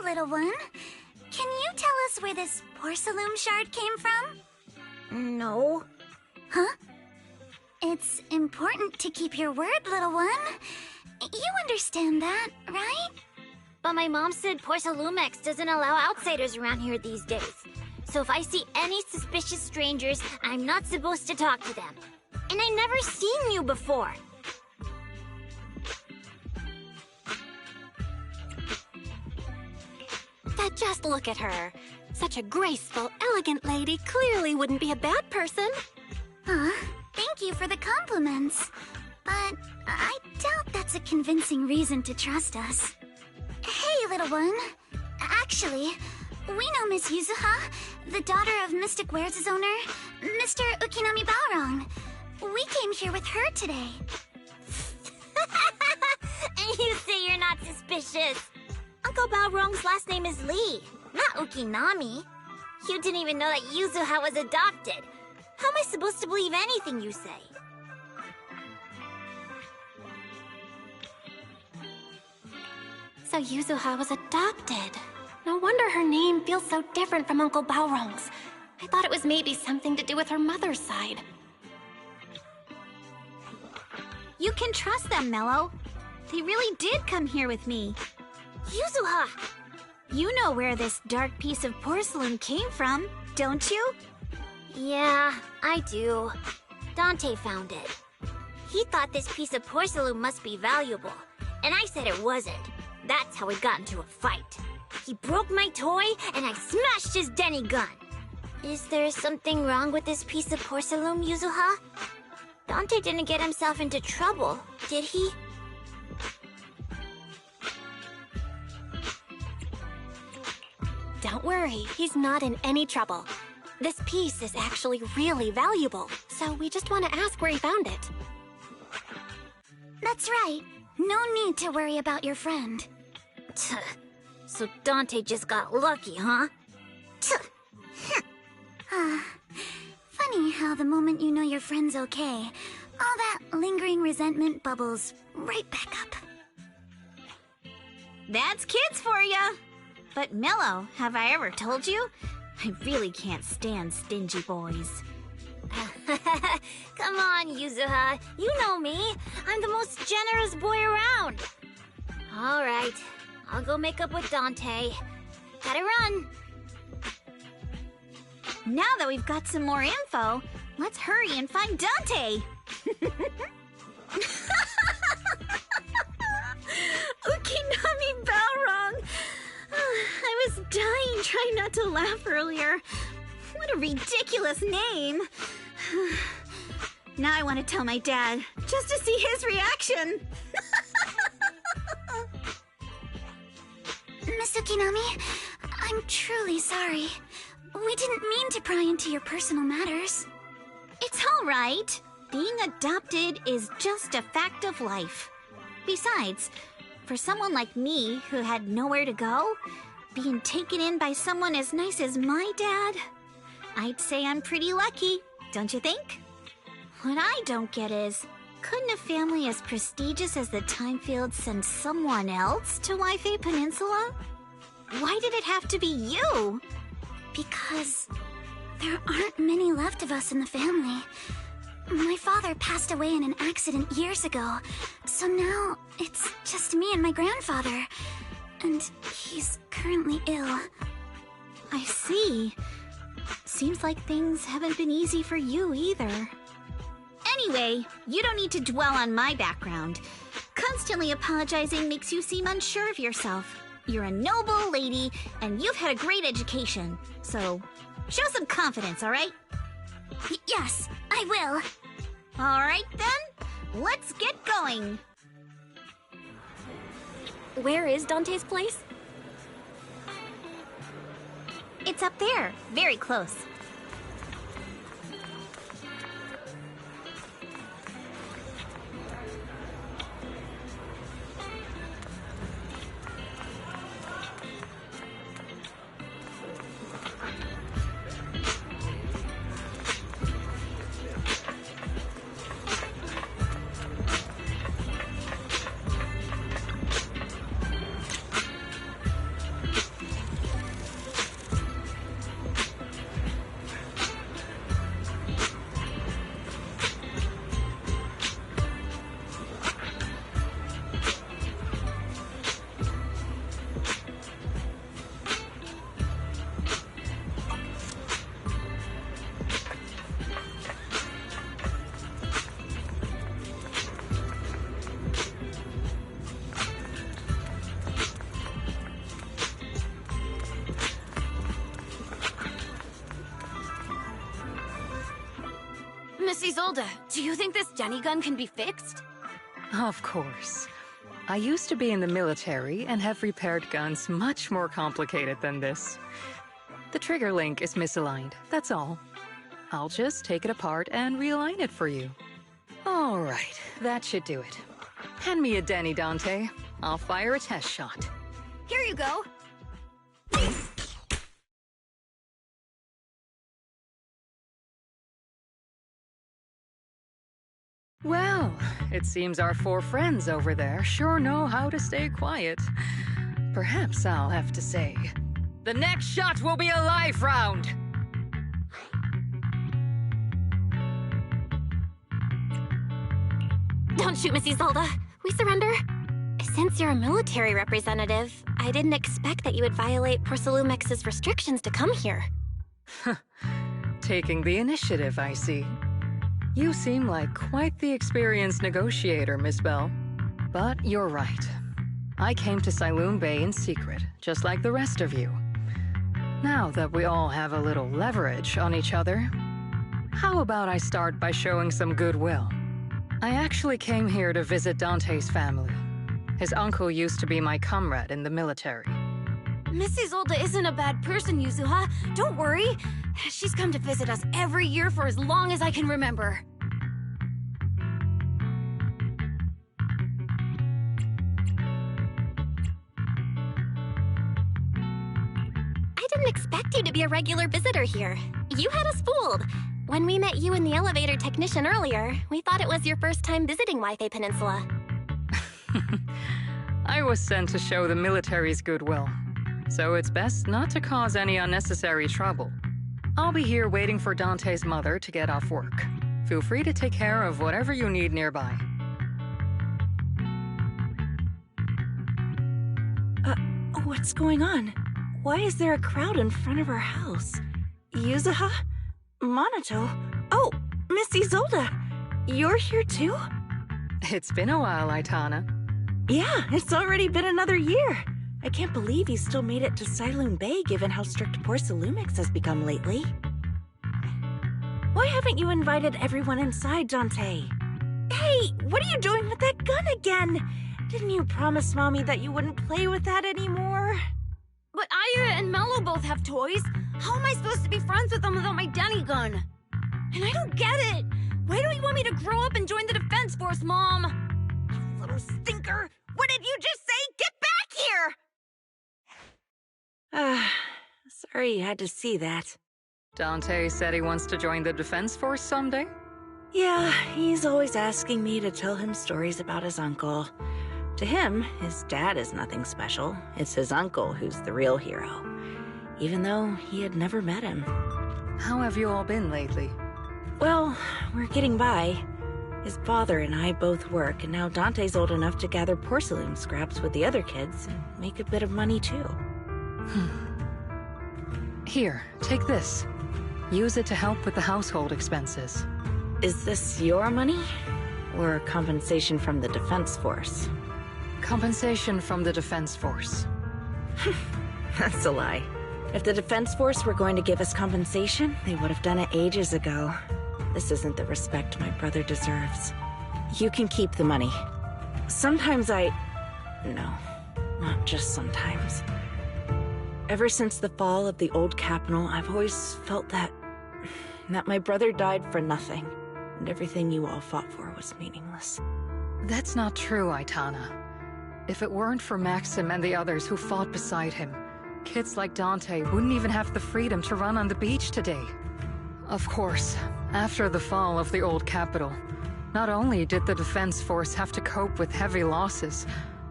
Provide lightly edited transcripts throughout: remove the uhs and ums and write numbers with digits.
little one. Can you tell us where this porcelain shard came from? No. Huh? It's important to keep your word, little one. You understand that, right? But my mom said Porcelumex doesn't allow outsiders around here these days. So if I see any suspicious strangers, I'm not supposed to talk to them. And I never seen you before. But just look at her. Such a graceful, elegant lady clearly wouldn't be a bad person. Thank you for the compliments. But I doubt that's a convincing reason to trust us. Hey, little one. Actually, we know Miss Yuzuha, the daughter of Mystic Wares' owner, Mr. Ukinami Balrong. We came here with her today. And you say you're not suspicious. Uncle Balrong's last name is Lee, not Ukinami. You didn't even know that Yuzuha was adopted. How am I supposed to believe anything you say? So Yuzuha was adopted. No wonder her name feels so different from Uncle Balrong's. I thought it was maybe something to do with her mother's side. You can trust them, Mello. They really did come here with me. Yuzuha! You know where this dark piece of porcelain came from, don't you? Yeah, I do. Dante found it. He thought this piece of porcelain must be valuable, and I said it wasn't. That's how we got into a fight. He broke my toy, and I smashed his Denny gun. Is there something wrong with this piece of porcelain, Yuzuha? Dante didn't get himself into trouble, did he? Don't worry, he's not in any trouble. This piece is actually really valuable, so we just want to ask where he found it. That's right. No need to worry about your friend. So Dante just got lucky, huh? Funny how the moment you know your friend's okay, all that lingering resentment bubbles right back up. That's kids for ya! But Mello, have I ever told you? I really can't stand stingy boys. Come on, Yuzuha. You know me. I'm the most generous boy around. All right. I'll go make up with Dante. Gotta run. Now that we've got some more info, let's hurry and find Dante. Ukinami Balrong! I was dying trying not to laugh earlier. What a ridiculous name. Now I want to tell my dad, just to see his reaction. Miss Ukinami, I'm truly sorry. We didn't mean to pry into your personal matters. It's all right. Being adopted is just a fact of life. Besides, for someone like me who had nowhere to go, being taken in by someone as nice as my dad, I'd say I'm pretty lucky, don't you think? What I don't get is, couldn't a family as prestigious as the Timefield send someone else to Waifei Peninsula? Why did it have to be you? Because there aren't many left of us in the family. My father passed away in an accident years ago, so now it's just me and my grandfather. And he's currently ill. I see. Seems like things haven't been easy for you either. Anyway, you don't need to dwell on my background. Constantly apologizing makes you seem unsure of yourself. You're a noble lady, and you've had a great education. So, show some confidence, all right? Yes, I will. All right, then. Let's get going. Where is Dante's place? It's up there, very close. Miss Isolde, do you think this Denny gun can be fixed? Of course. I used to be in the military and have repaired guns much more complicated than this. The trigger link is misaligned, that's all. I'll just take it apart and realign it for you. All right, that should do it. Hand me a Denny, Dante. I'll fire a test shot. Here you go. Well, it seems our four friends over there sure know how to stay quiet. Perhaps I'll have to say, the next shot will be a live round! Don't shoot, Miss Isolde. We surrender. Since you're a military representative, I didn't expect that you would violate Porcelumex's restrictions to come here. Taking the initiative, I see. You seem like quite the experienced negotiator, Miss Bell. But you're right. I came to Siloon Bay in secret, just like the rest of you. Now that we all have a little leverage on each other, how about I start by showing some goodwill? I actually came here to visit Dante's family. His uncle used to be my comrade in the military. Miss Isolde isn't a bad person, Yuzuha. Don't worry. She's come to visit us every year for as long as I can remember. I didn't expect you to be a regular visitor here. You had us fooled. When we met you and the elevator technician earlier, we thought it was your first time visiting Wi-Fi Peninsula. I was sent to show the military's goodwill, so it's best not to cause any unnecessary trouble. I'll be here waiting for Dante's mother to get off work. Feel free to take care of whatever you need nearby. What's going on? Why is there a crowd in front of our house? Yuzuha? Monato? Oh, Miss Isolde! You're here too? It's been a while, Aitana. Yeah, it's already been another year. I can't believe you still made it to Siloon Bay given how strict Porcelumix has become lately. Why haven't you invited everyone inside, Dante? Hey, what are you doing with that gun again? Didn't you promise Mommy that you wouldn't play with that anymore? But Aya and Mello both have toys. How am I supposed to be friends with them without my Denny gun? And I don't get it. Why do you want me to grow up and join the Defense Force, Mom? You little stinker! What did you just say? Get back here! Sorry you had to see that. Dante said he wants to join the Defense Force someday? Yeah, he's always asking me to tell him stories about his uncle. To him, his dad is nothing special. It's his uncle who's the real hero, even though he had never met him. How have you all been lately? Well, we're getting by. His father and I both work, and now Dante's old enough to gather porcelain scraps with the other kids and make a bit of money too. Here, take this. Use it to help with the household expenses. Is this your money? Or compensation from the Defense Force? Compensation from the Defense Force. That's a lie. If the Defense Force were going to give us compensation, they would have done it ages ago. This isn't the respect my brother deserves. You can keep the money. Sometimes No, not just sometimes. Ever since the fall of the old capital, I've always felt that my brother died for nothing, and everything you all fought for was meaningless. That's not true, Aitana. If it weren't for Maxim and the others who fought beside him, kids like Dante wouldn't even have the freedom to run on the beach today. Of course, after the fall of the old capital, not only did the Defense Force have to cope with heavy losses,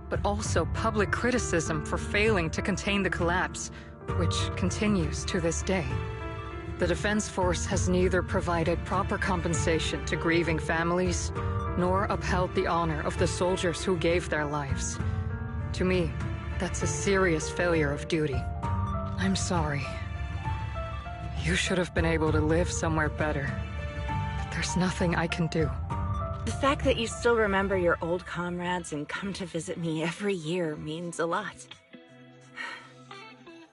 but also public criticism for failing to contain the collapse, which continues to this day. The Defense Force has neither provided proper compensation to grieving families, nor upheld the honor of the soldiers who gave their lives. To me, that's a serious failure of duty. I'm sorry. You should have been able to live somewhere better. But there's nothing I can do. The fact that you still remember your old comrades and come to visit me every year means a lot.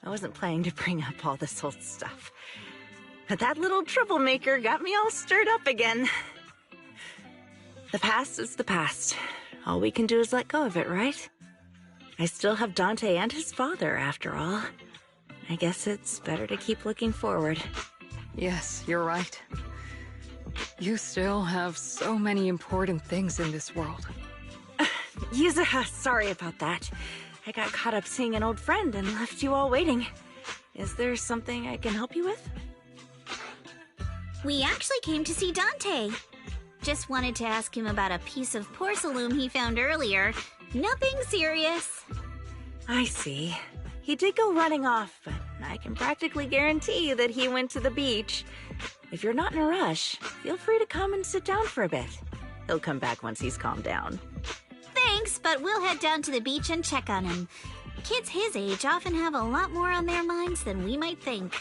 I wasn't planning to bring up all this old stuff. But that little troublemaker got me all stirred up again. The past is the past. All we can do is let go of it, right? I still have Dante and his father, after all. I guess it's better to keep looking forward. Yes, you're right. You still have so many important things in this world. Yuzuha, sorry about that. I got caught up seeing an old friend and left you all waiting. Is there something I can help you with? We actually came to see Dante. Just wanted to ask him about a piece of porcelain he found earlier. Nothing serious. I see. He did go running off, but I can practically guarantee that he went to the beach. If you're not in a rush, feel free to come and sit down for a bit. He'll come back once he's calmed down. Thanks, but we'll head down to the beach and check on him. Kids his age often have a lot more on their minds than we might think.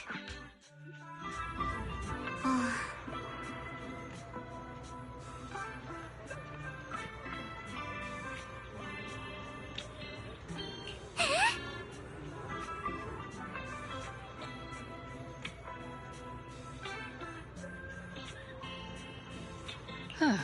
Huh.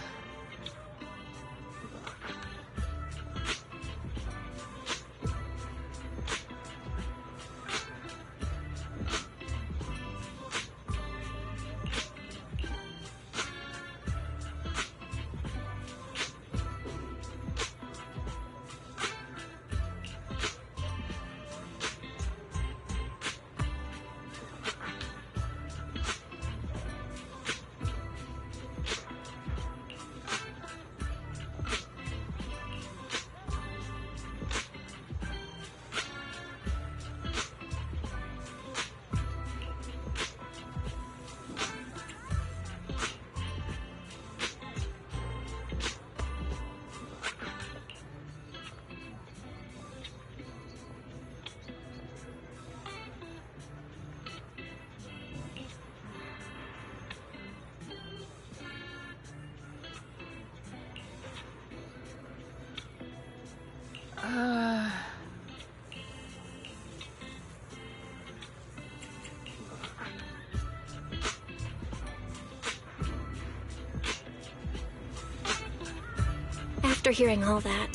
After hearing all that,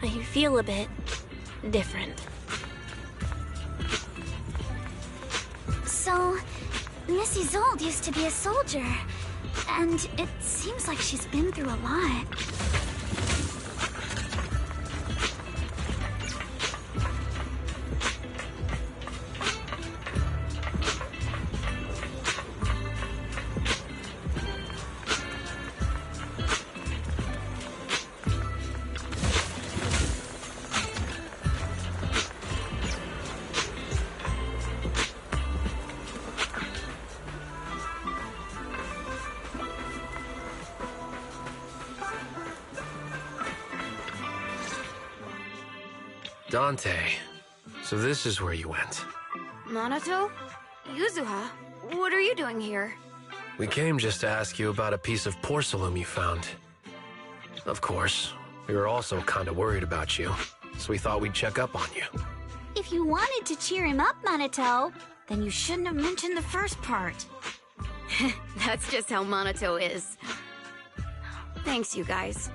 I feel a bit different. So, Miss Isolde used to be a soldier, and it seems like she's been through a lot. Dante, so this is where you went. Minato? Yuzuha? What are you doing here? We came just to ask you about a piece of porcelain you found. Of course, we were also kind of worried about you, so we thought we'd check up on you. If you wanted to cheer him up, Minato, then you shouldn't have mentioned the first part. That's just how Minato is. Thanks, you guys.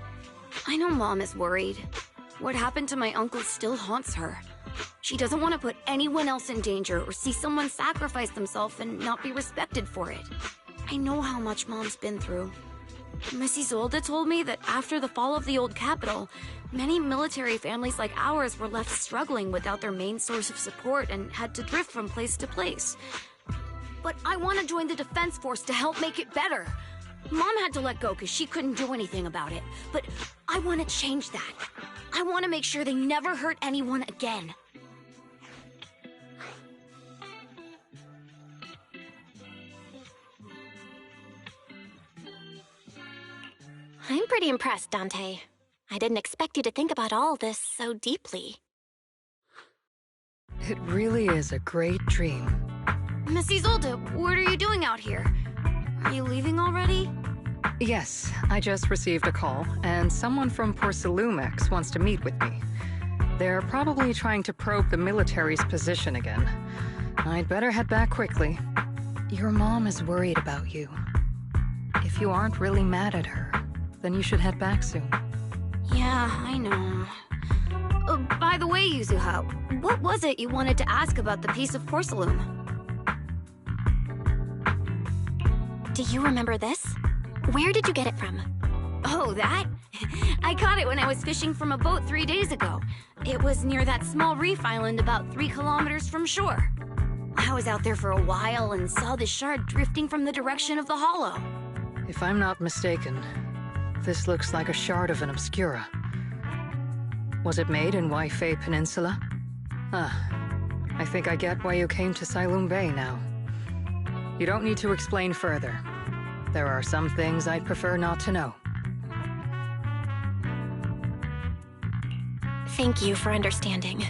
I know Mom is worried. What happened to my uncle still haunts her. She doesn't want to put anyone else in danger or see someone sacrifice themselves and not be respected for it. I know how much Mom's been through. Miss Isolde told me that after the fall of the old capital, many military families like ours were left struggling without their main source of support and had to drift from place to place. But I want to join the defense force to help make it better. Mom had to let go because she couldn't do anything about it, but I want to change that. I want to make sure they never hurt anyone again. I'm pretty impressed, Dante. I didn't expect you to think about all this so deeply. It really is a great dream. Miss Isolde, what are you doing out here? Are you leaving already? Yes, I just received a call, and someone from Porcelumex wants to meet with me. They're probably trying to probe the military's position again. I'd better head back quickly. Your mom is worried about you. If you aren't really mad at her, then you should head back soon. Yeah, I know. By the way, Yuzuha, what was it you wanted to ask about the piece of porcelain? Do you remember this? Where did you get it from? Oh, that? I caught it when I was fishing from a boat 3 days ago. It was near that small reef island about 3 kilometers from shore. I was out there for a while and saw this shard drifting from the direction of the hollow. If I'm not mistaken, this looks like a shard of an Obscura. Was it made in Waifei Peninsula? I think I get why you came to Silum Bay now. You don't need to explain further. There are some things I'd prefer not to know. Thank you for understanding.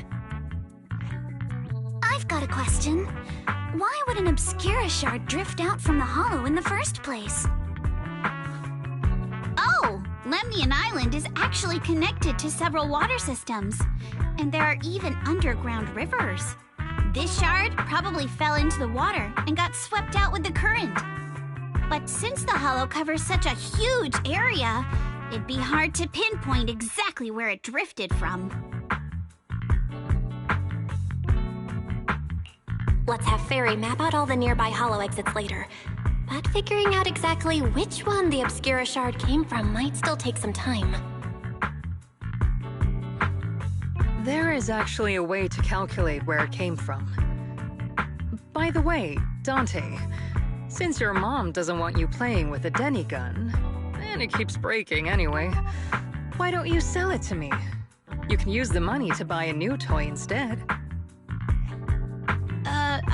I've got a question. Why would an Obscura shard drift out from the hollow in the first place? Oh, Lemnian Island is actually connected to several water systems. And there are even underground rivers. This shard probably fell into the water and got swept out with the current. But since the hollow covers such a huge area, it'd be hard to pinpoint exactly where it drifted from. Let's have Fairy map out all the nearby hollow exits later. But figuring out exactly which one the Obscura shard came from might still take some time. There is actually a way to calculate where it came from. By the way, Dante, since your mom doesn't want you playing with a Denny gun, and it keeps breaking anyway, why don't you sell it to me? You can use the money to buy a new toy instead.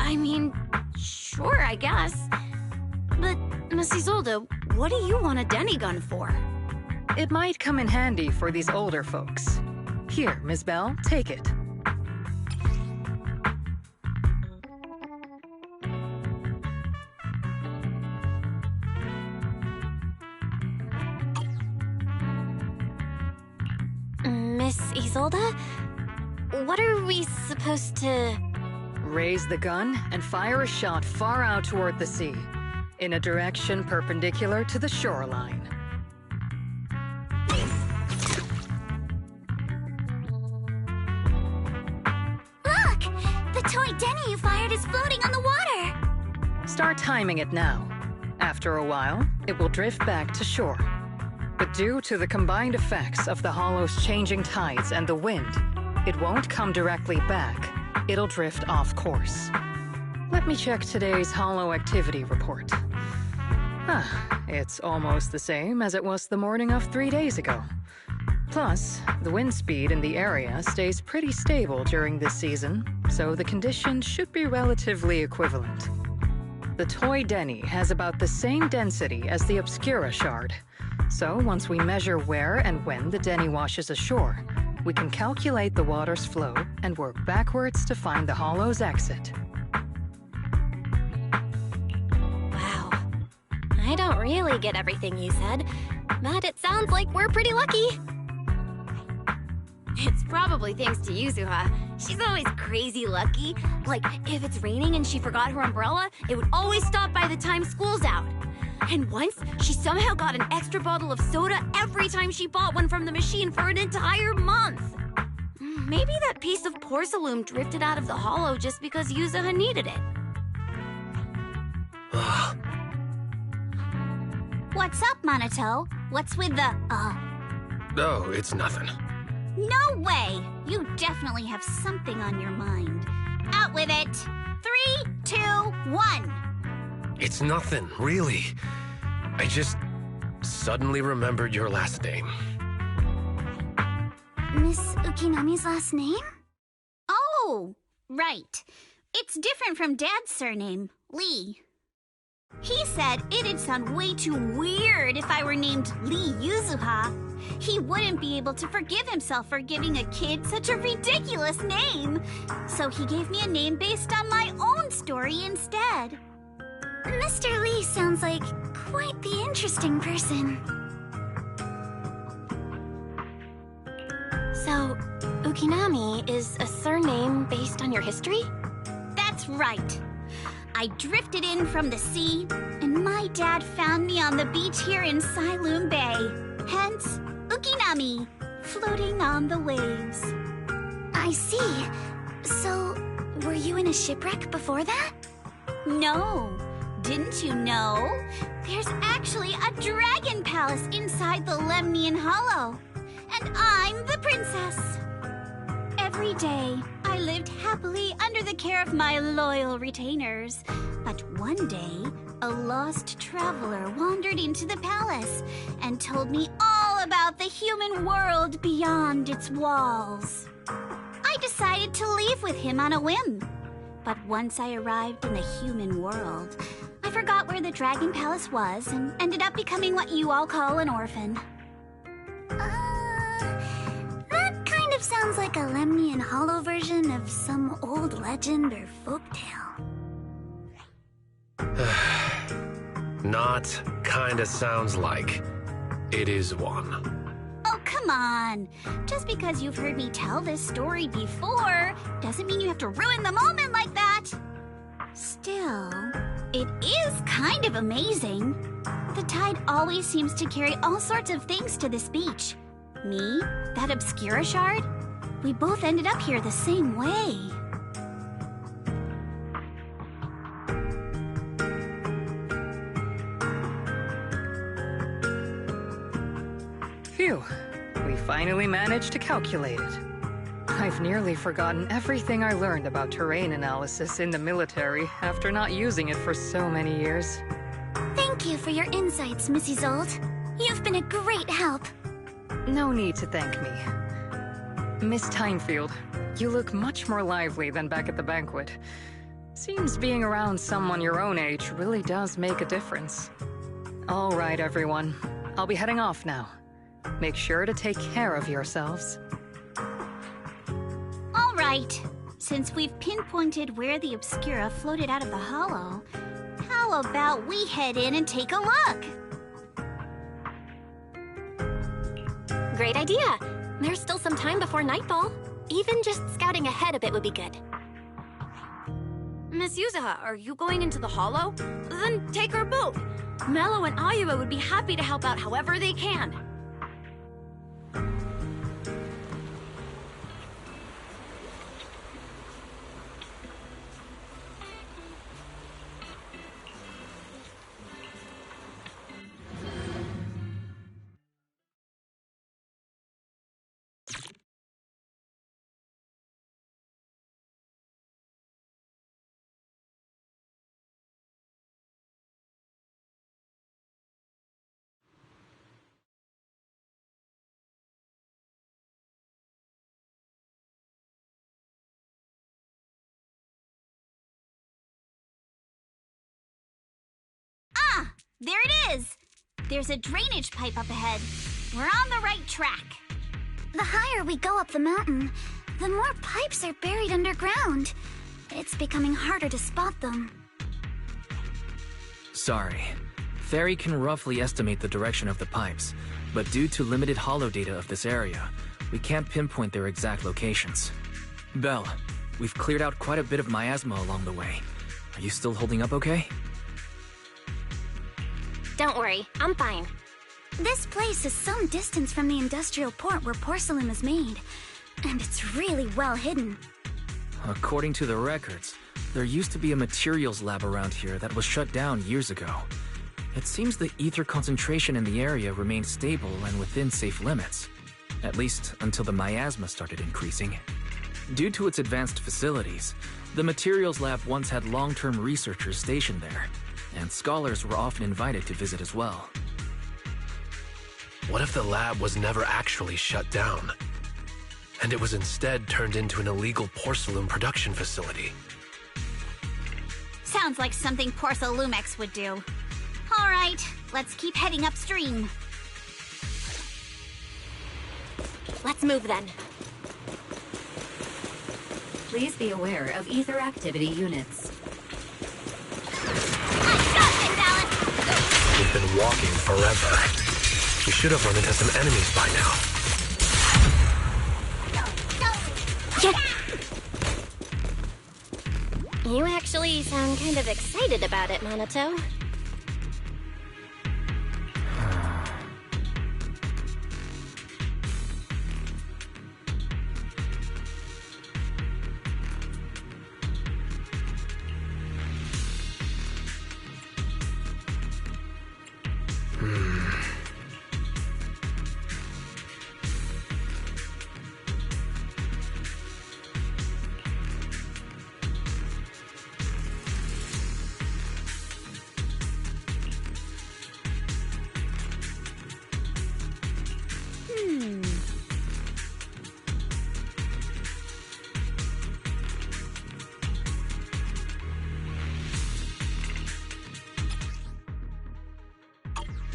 I mean, sure, I guess. But, Miss Isolde, what do you want a Denny gun for? It might come in handy for these older folks. Here, Ms. Bell, take it. Miss Isolde? What are we supposed to... Raise the gun and fire a shot far out toward the sea, in a direction perpendicular to the shoreline. Look! The toy Denny you fired is floating on the water! Start timing it now. After a while, it will drift back to shore. But due to the combined effects of the hollow's changing tides and the wind, it won't come directly back. It'll drift off course. Let me check today's hollow activity report. It's almost the same as it was the morning of 3 days ago. Plus, the wind speed in the area stays pretty stable during this season, so the conditions should be relatively equivalent. The toy Denny has about the same density as the Obscura shard, so once we measure where and when the Denny washes ashore, we can calculate the water's flow and work backwards to find the hollow's exit. Wow. I don't really get everything you said, but it sounds like we're pretty lucky. It's probably thanks to Yuzuha. She's always crazy lucky. Like, if it's raining and she forgot her umbrella, it would always stop by the time school's out. And once, she somehow got an extra bottle of soda every time she bought one from the machine for an entire month. Maybe that piece of porcelain drifted out of the hollow just because Yuzuha needed it. What's up, Monato? What's with the, Oh, it's nothing. No way! You definitely have something on your mind. Out with it! 3, 2, 1! It's nothing, really. I just suddenly remembered your last name. Miss Ukinami's last name? Oh, right. It's different from Dad's surname, Lee. He said it'd sound way too weird if I were named Lee Yuzuha. He wouldn't be able to forgive himself for giving a kid such a ridiculous name. So he gave me a name based on my own story instead. Mr. Lee sounds like quite the interesting person. So, Ukinami is a surname based on your history? That's right. I drifted in from the sea, and my dad found me on the beach here in Siloam Bay. Hence, Ukinami, floating on the waves. I see. So, were you in a shipwreck before that? No. Didn't you know? There's actually a dragon palace inside the Lemnian Hollow. And I'm the princess. Every day, I lived happily under the care of my loyal retainers. But one day, a lost traveler wandered into the palace and told me all about the human world beyond its walls. I decided to leave with him on a whim. But once I arrived in the human world, I forgot where the Dragon Palace was and ended up becoming what you all call an orphan. That kind of sounds like a Lemnian Hollow version of some old legend or folktale. Not kinda sounds like. It is one. Oh, come on. Just because you've heard me tell this story before doesn't mean you have to ruin the moment like that. Still, it is kind of amazing. The tide always seems to carry all sorts of things to this beach. Me, that Obscura shard, we both ended up here the same way. Phew. We finally managed to calculate it. I've nearly forgotten everything I learned about terrain analysis in the military after not using it for so many years. Thank you for your insights, Mrs. Zold. You've been a great help. No need to thank me. Miss Timefield, you look much more lively than back at the banquet. Seems being around someone your own age really does make a difference. All right, everyone. I'll be heading off now. Make sure to take care of yourselves. All right. Since we've pinpointed where the Obscura floated out of the hollow, how about we head in and take a look? Great idea. There's still some time before nightfall. Even just scouting ahead a bit would be good. Miss Yuzuha, are you going into the hollow? Then take our boat. Mello and Ayuba would be happy to help out however they can. There it is! There's a drainage pipe up ahead. We're on the right track. The higher we go up the mountain, the more pipes are buried underground. It's becoming harder to spot them. Sorry. Fairy can roughly estimate the direction of the pipes, but due to limited holo data of this area, we can't pinpoint their exact locations. Belle, we've cleared out quite a bit of miasma along the way. Are you still holding up okay? Don't worry, I'm fine. This place is some distance from the industrial port where porcelain is made, and it's really well hidden. According to the records, there used to be a materials lab around here that was shut down years ago. It seems the ether concentration in the area remained stable and within safe limits, at least until the miasma started increasing. Due to its advanced facilities, the materials lab once had long-term researchers stationed there, and scholars were often invited to visit as well. What if the lab was never actually shut down, and it was instead turned into an illegal porcelain production facility? Sounds like something Porcelumex would do. All right, let's keep heading upstream. Let's move then. Please be aware of ether activity units. We've been walking forever. We should have run into some enemies by now. You actually sound kind of excited about it, Monato.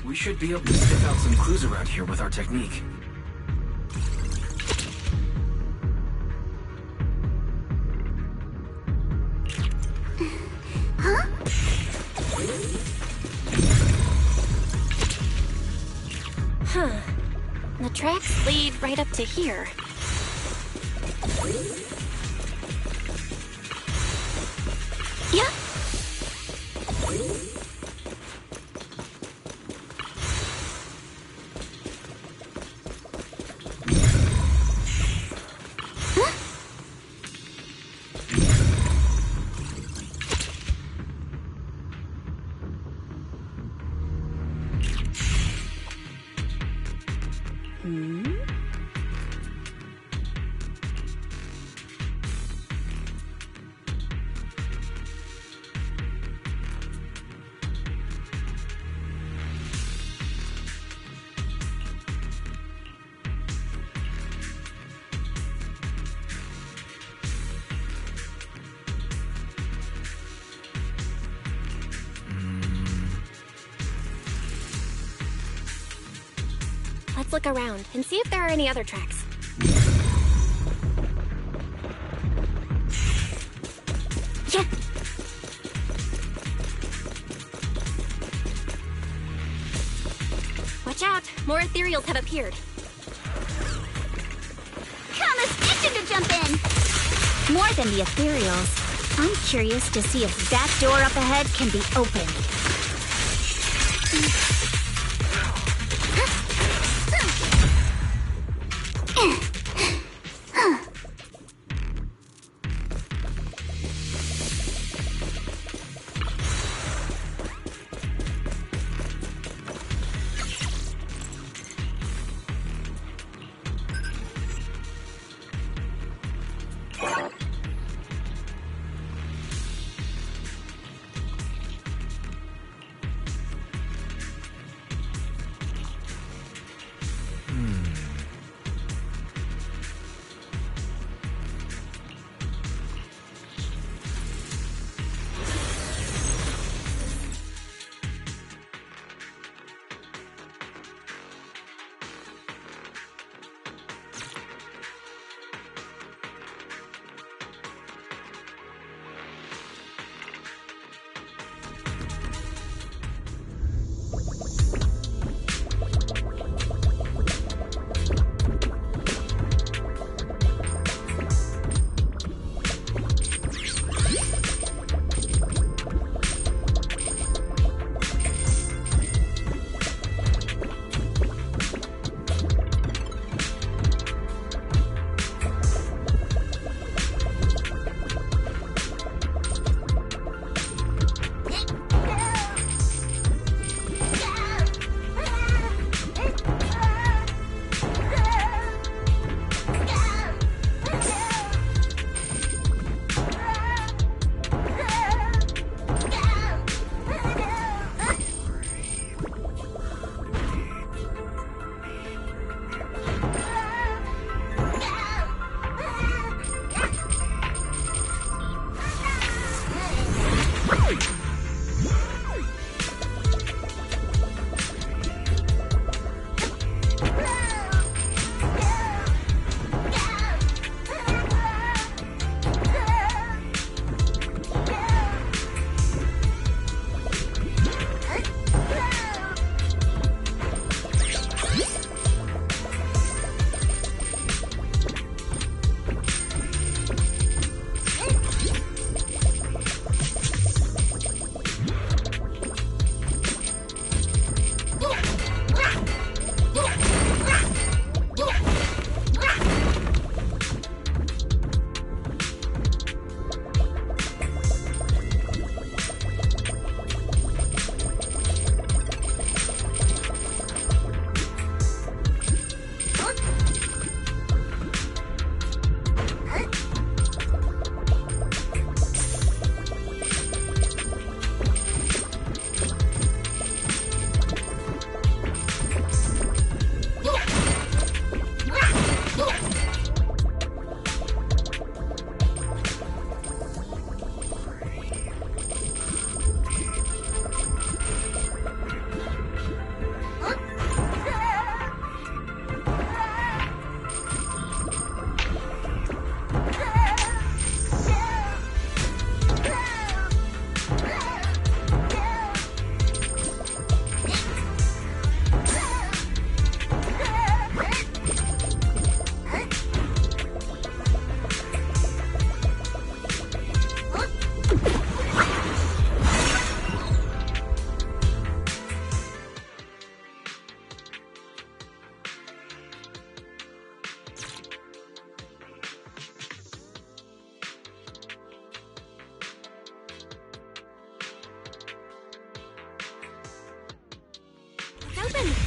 We should be able to sniff out some clues around here with our technique. Huh. The tracks lead right up to here. Yeah. Let's look around and see if there are any other tracks. Yeah. Watch out! More ethereals have appeared. Itching to jump in! More than the ethereals. I'm curious to see if that door up ahead can be opened.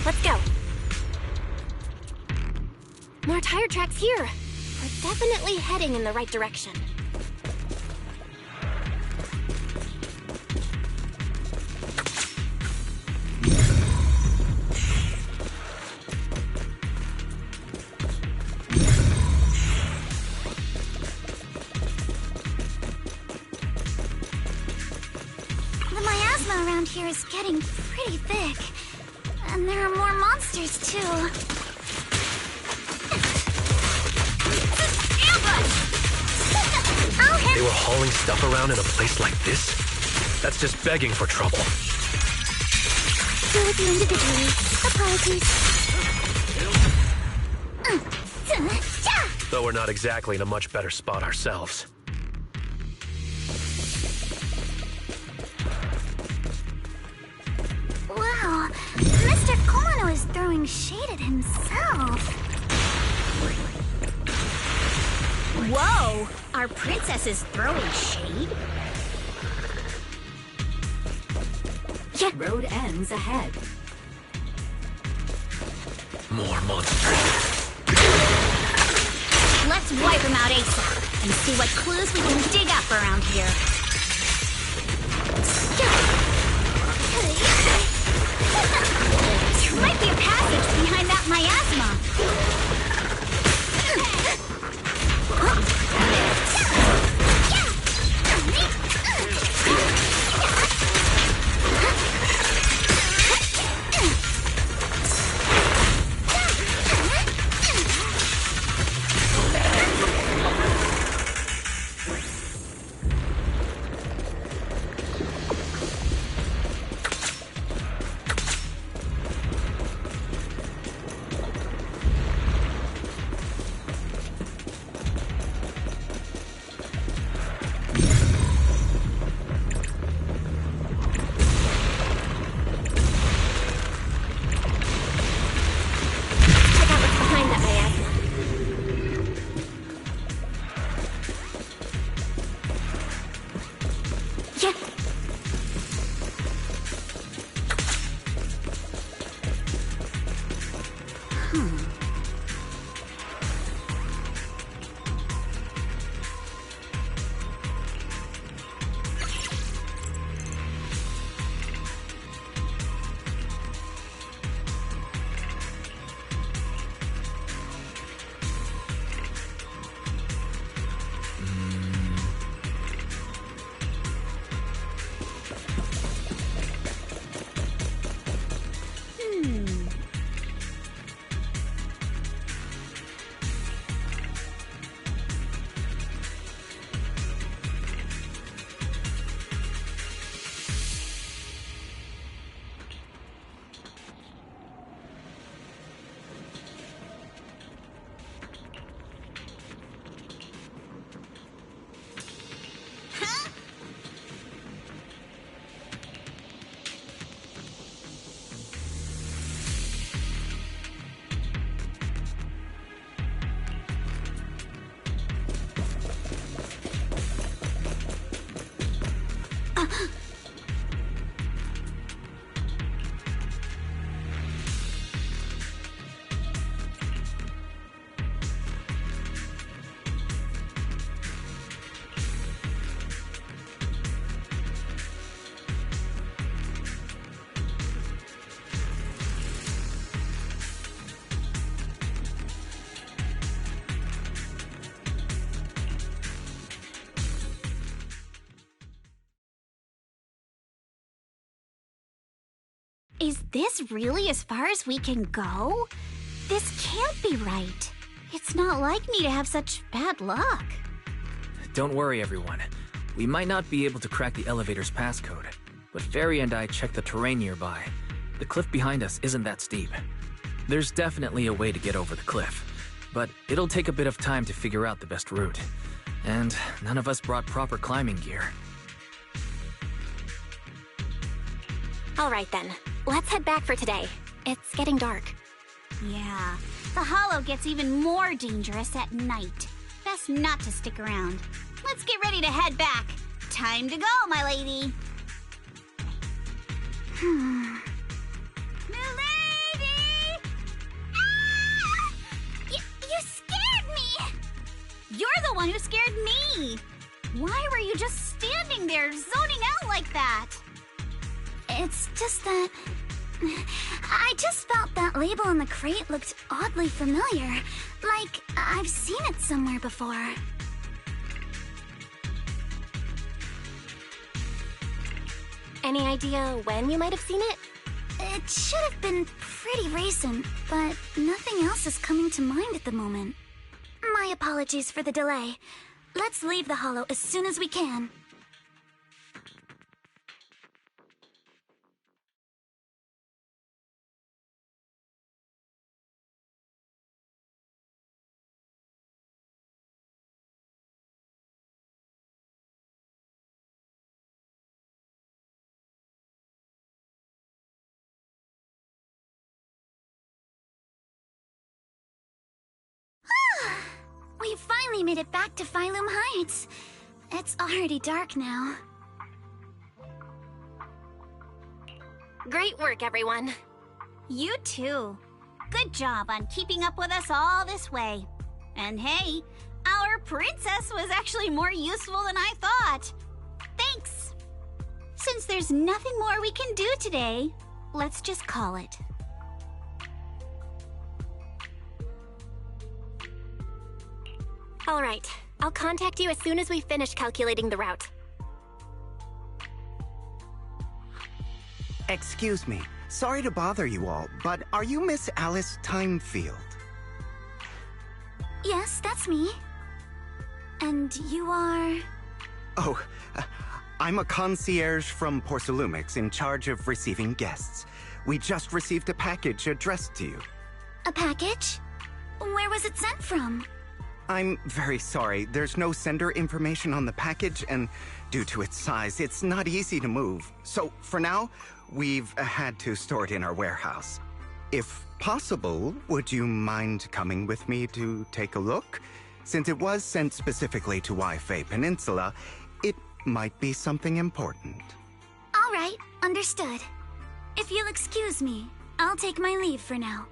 Let's go. More tire tracks here. We're definitely heading in the right direction. The miasma around here is getting pretty thick. And there are more monsters, too. They were hauling stuff around in a place like this? That's just begging for trouble. Deal with you individually. Apologies. Though we're not exactly in a much better spot ourselves. Wow, Mr. Kono is throwing shade at himself. Whoa! Our princess is throwing shade? Road ends ahead. More monsters. Let's wipe them out ASAP and see what clues we can dig up around here. There might be a passage behind that miasma. Is this really as far as we can go? This can't be right. It's not like me to have such bad luck. Don't worry, everyone. We might not be able to crack the elevator's passcode, but Fairy and I checked the terrain nearby. The cliff behind us isn't that steep. There's definitely a way to get over the cliff, but it'll take a bit of time to figure out the best route. And none of us brought proper climbing gear. All right then, let's head back for today. It's getting dark. Yeah, the hollow gets even more dangerous at night. Best not to stick around. Let's get ready to head back. Time to go, my lady. Lily! You're the one who scared me! Why were you just standing there, zoning out like that? It's just that... I just felt that label on the crate looked oddly familiar. Like, I've seen it somewhere before. Any idea when you might have seen it? It should have been pretty recent, but nothing else is coming to mind at the moment. My apologies for the delay. Let's leave the Hollow as soon as we can. We finally made it back to Phylum Heights. It's already dark now. Great work, everyone. You too. Good job on keeping up with us all this way. And hey, our princess was actually more useful than I thought. Thanks. Since there's nothing more we can do today, let's just call it. All right. I'll contact you as soon as we finish calculating the route. Excuse me. Sorry to bother you all, but are you Miss Alice Timefield? Yes, that's me. And you are... Oh, I'm a concierge from Porcelumix in charge of receiving guests. We just received a package addressed to you. A package? Where was it sent from? I'm very sorry. There's no sender information on the package, and due to its size, it's not easy to move. So, for now, we've had to store it in our warehouse. If possible, would you mind coming with me to take a look? Since it was sent specifically to Wi-Fi Peninsula, it might be something important. All right, understood. If you'll excuse me, I'll take my leave for now.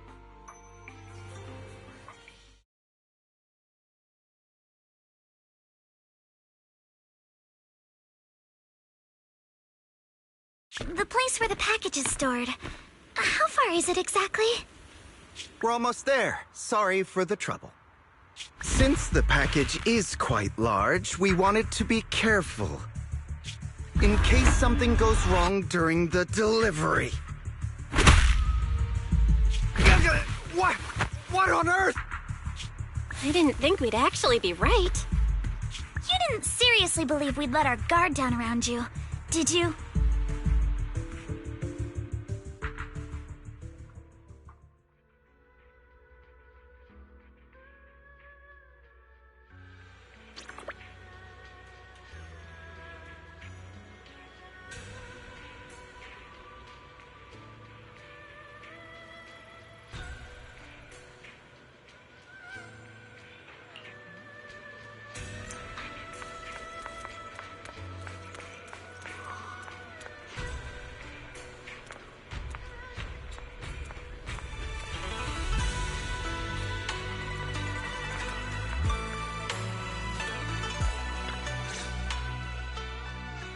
The place where the package is stored. How far is it exactly? We're almost there. Sorry for the trouble. Since the package is quite large, we wanted to be careful. In case something goes wrong during the delivery. What? What on earth? I didn't think we'd actually be right. You didn't seriously believe we'd let our guard down around you, did you?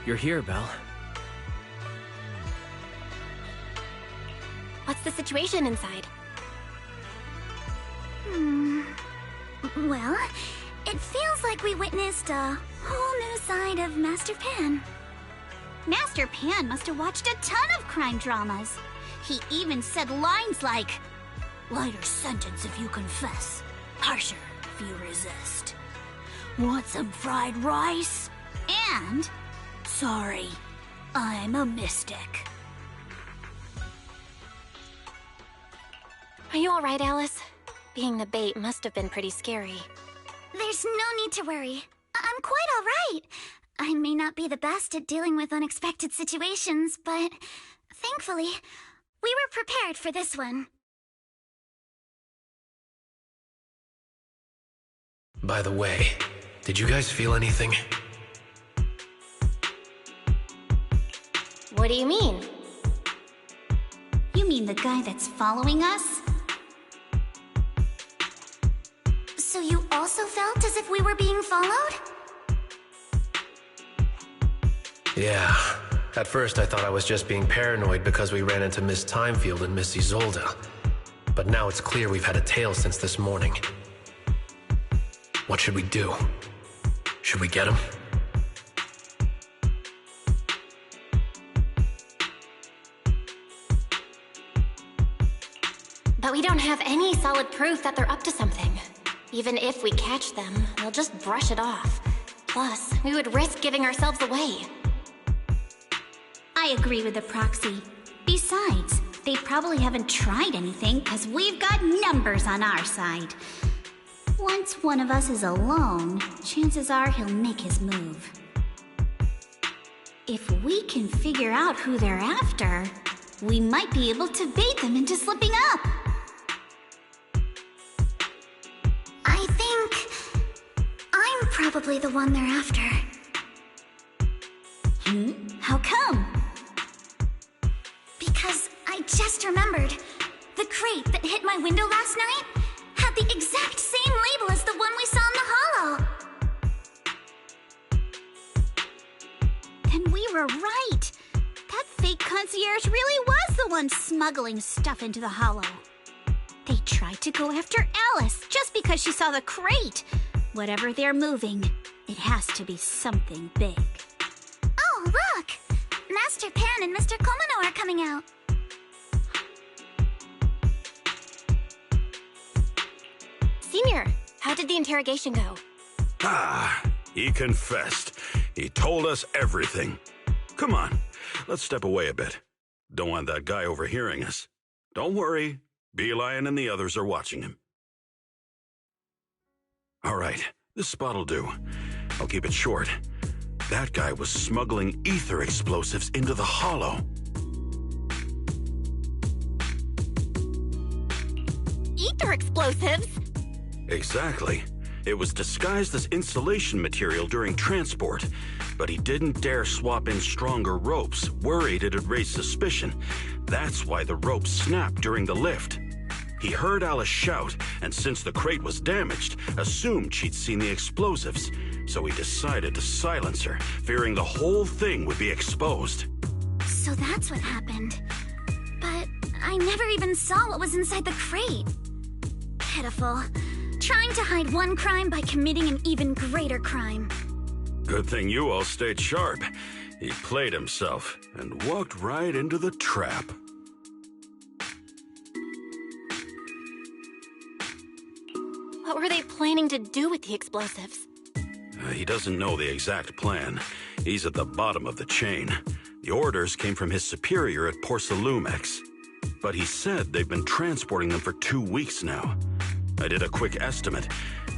You're here, Belle. What's the situation inside? Well, it feels like we witnessed a whole new side of Master Pan. Master Pan must have watched a ton of crime dramas. He even said lines like, "Lighter sentence if you confess, harsher if you resist. Want some fried rice?" And, "Sorry, I'm a mystic." Are you all right, Alice? Being the bait must have been pretty scary. There's no need to worry. I'm quite all right. I may not be the best at dealing with unexpected situations, but thankfully, we were prepared for this one. By the way, did you guys feel anything? What do you mean? You mean the guy that's following us? So you also felt as if we were being followed? Yeah. At first I thought I was just being paranoid because we ran into Miss Timefield and Miss Isolde. But now it's clear we've had a tail since this morning. What should we do? Should we get him? But we don't have any solid proof that they're up to something. Even if we catch them, they'll just brush it off. Plus, we would risk giving ourselves away. I agree with the proxy. Besides, they probably haven't tried anything because we've got numbers on our side. Once one of us is alone, chances are he'll make his move. If we can figure out who they're after, we might be able to bait them into slipping up. I think I'm probably the one they're after. How come? Because I just remembered. The crate that hit my window last night had the exact same label as the one we saw in the hollow. Then we were right. That fake concierge really was the one smuggling stuff into the hollow. They tried to go after Alice just because she saw the crate. Whatever they're moving, it has to be something big. Oh, look! Master Pan and Mr. Komano are coming out. Senior, how did the interrogation go? He confessed. He told us everything. Come on, let's step away a bit. Don't want that guy overhearing us. Don't worry, Beelion and the others are watching him. All right, this spot'll do. I'll keep it short. That guy was smuggling ether explosives into the hollow. Ether explosives? Exactly. It was disguised as insulation material during transport, but he didn't dare swap in stronger ropes, worried it'd raise suspicion. That's why the ropes snapped during the lift. He heard Alice shout, and since the crate was damaged, assumed she'd seen the explosives. So he decided to silence her, fearing the whole thing would be exposed. So that's what happened. But I never even saw what was inside the crate. Pitiful. Trying to hide one crime by committing an even greater crime. Good thing you all stayed sharp. He played himself and walked right into the trap. What were they planning to do with the explosives? He doesn't know the exact plan. He's at the bottom of the chain. The orders came from his superior at Porcelumex. But he said they've been transporting them for 2 weeks now. I did a quick estimate,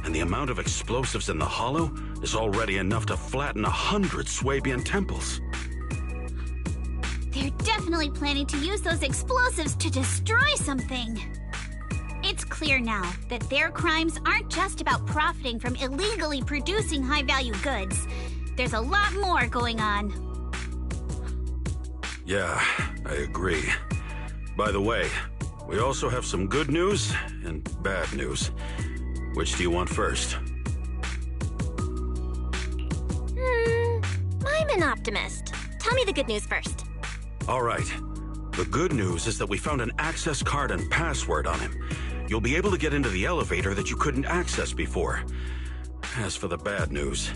and the amount of explosives in the hollow is already enough to flatten 100 Swabian temples. They're definitely planning to use those explosives to destroy something. It's clear now that their crimes aren't just about profiting from illegally producing high-value goods. There's a lot more going on. Yeah, I agree. By the way, we also have some good news and bad news. Which do you want first? I'm an optimist. Tell me the good news first. All right. The good news is that we found an access card and password on him. You'll be able to get into the elevator that you couldn't access before. As for the bad news,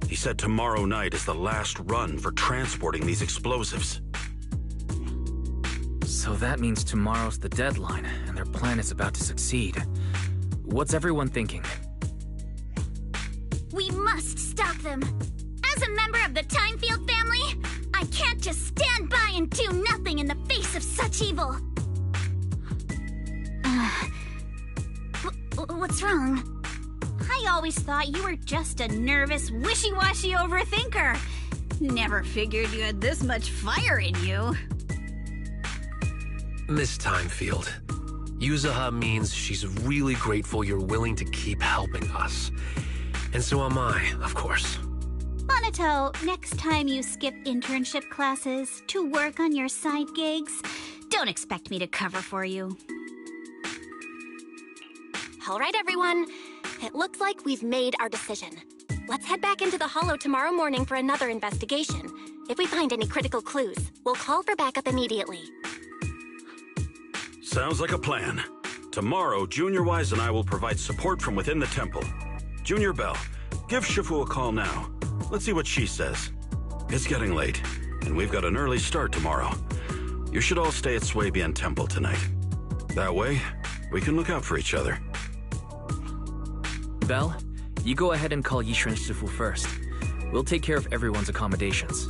he said tomorrow night is the last run for transporting these explosives. So that means tomorrow's the deadline, and their plan is about to succeed. What's everyone thinking? We must stop them. As a member of the Timefield family, I can't just stand by and do nothing in the face of such evil. What's wrong? I always thought you were just a nervous, wishy-washy overthinker. Never figured you had this much fire in you. Miss Timefield, Yuzaha means she's really grateful you're willing to keep helping us. And so am I, of course. Monato, next time you skip internship classes to work on your side gigs, don't expect me to cover for you. All right, everyone. It looks like we've made our decision. Let's head back into the Hollow tomorrow morning for another investigation. If we find any critical clues, we'll call for backup immediately. Sounds like a plan. Tomorrow, Junior Wise and I will provide support from within the temple. Junior Bell, give Shifu a call now. Let's see what she says. It's getting late, and we've got an early start tomorrow. You should all stay at Swabian Temple tonight. That way, we can look out for each other. Belle, you go ahead and call Yishuan Shifu first. We'll take care of everyone's accommodations.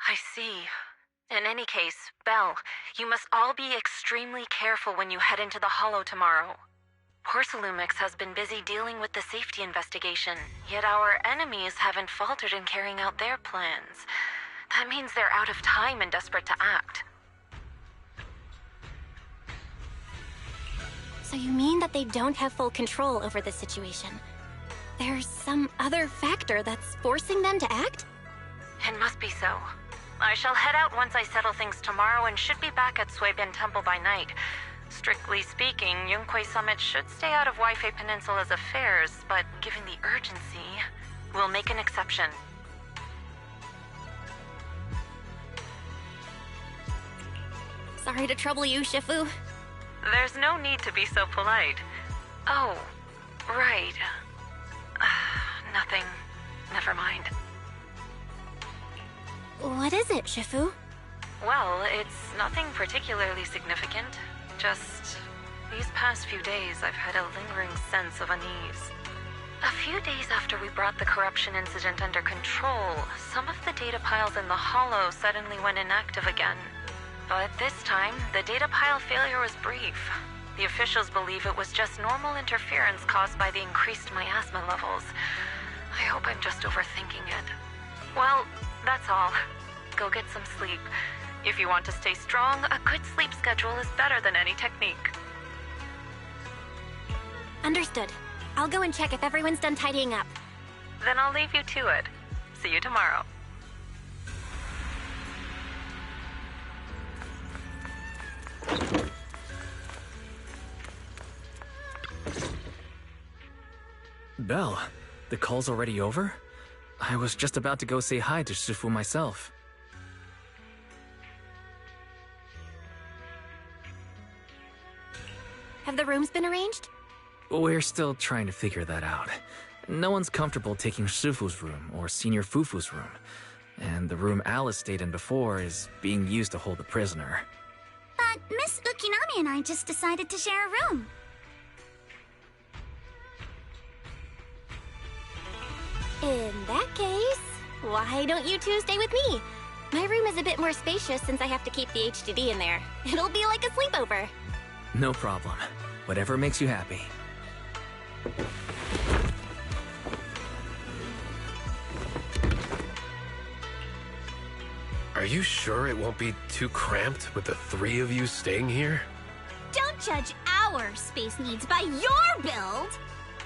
I see. In any case, Belle, you must all be extremely careful when you head into the Hollow tomorrow. Porcelumix has been busy dealing with the safety investigation, yet our enemies haven't faltered in carrying out their plans. That means they're out of time and desperate to act. So you mean that they don't have full control over this situation? There's some other factor that's forcing them to act? It must be so. I shall head out once I settle things tomorrow and should be back at Swabian Temple by night. Strictly speaking, Yunquei Summit should stay out of Waifei Peninsula's affairs, but given the urgency, we'll make an exception. Sorry to trouble you, Shifu. There's no need to be so polite. Oh, right. Nothing. Never mind. What is it, Shifu? Well, it's nothing particularly significant. Just these past few days, I've had a lingering sense of unease. A few days after we brought the corruption incident under control, some of the data piles in the Hollow suddenly went inactive again. But this time, the data pile failure was brief. The officials believe it was just normal interference caused by the increased miasma levels. I hope I'm just overthinking it. Well, that's all. Go get some sleep. If you want to stay strong, a good sleep schedule is better than any technique. Understood. I'll go and check if everyone's done tidying up. Then I'll leave you to it. See you tomorrow. Belle, the call's already over? I was just about to go say hi to Shifu myself. Have the rooms been arranged? We're still trying to figure that out. No one's comfortable taking Shifu's room or Senior Fufu's room. And the room Alice stayed in before is being used to hold the prisoner. But Miss Ukinami and I just decided to share a room. In that case, why don't you two stay with me? My room is a bit more spacious since I have to keep the HDD in there. It'll be like a sleepover. No problem. Whatever makes you happy. Are you sure it won't be too cramped with the three of you staying here? Don't judge our space needs by your build!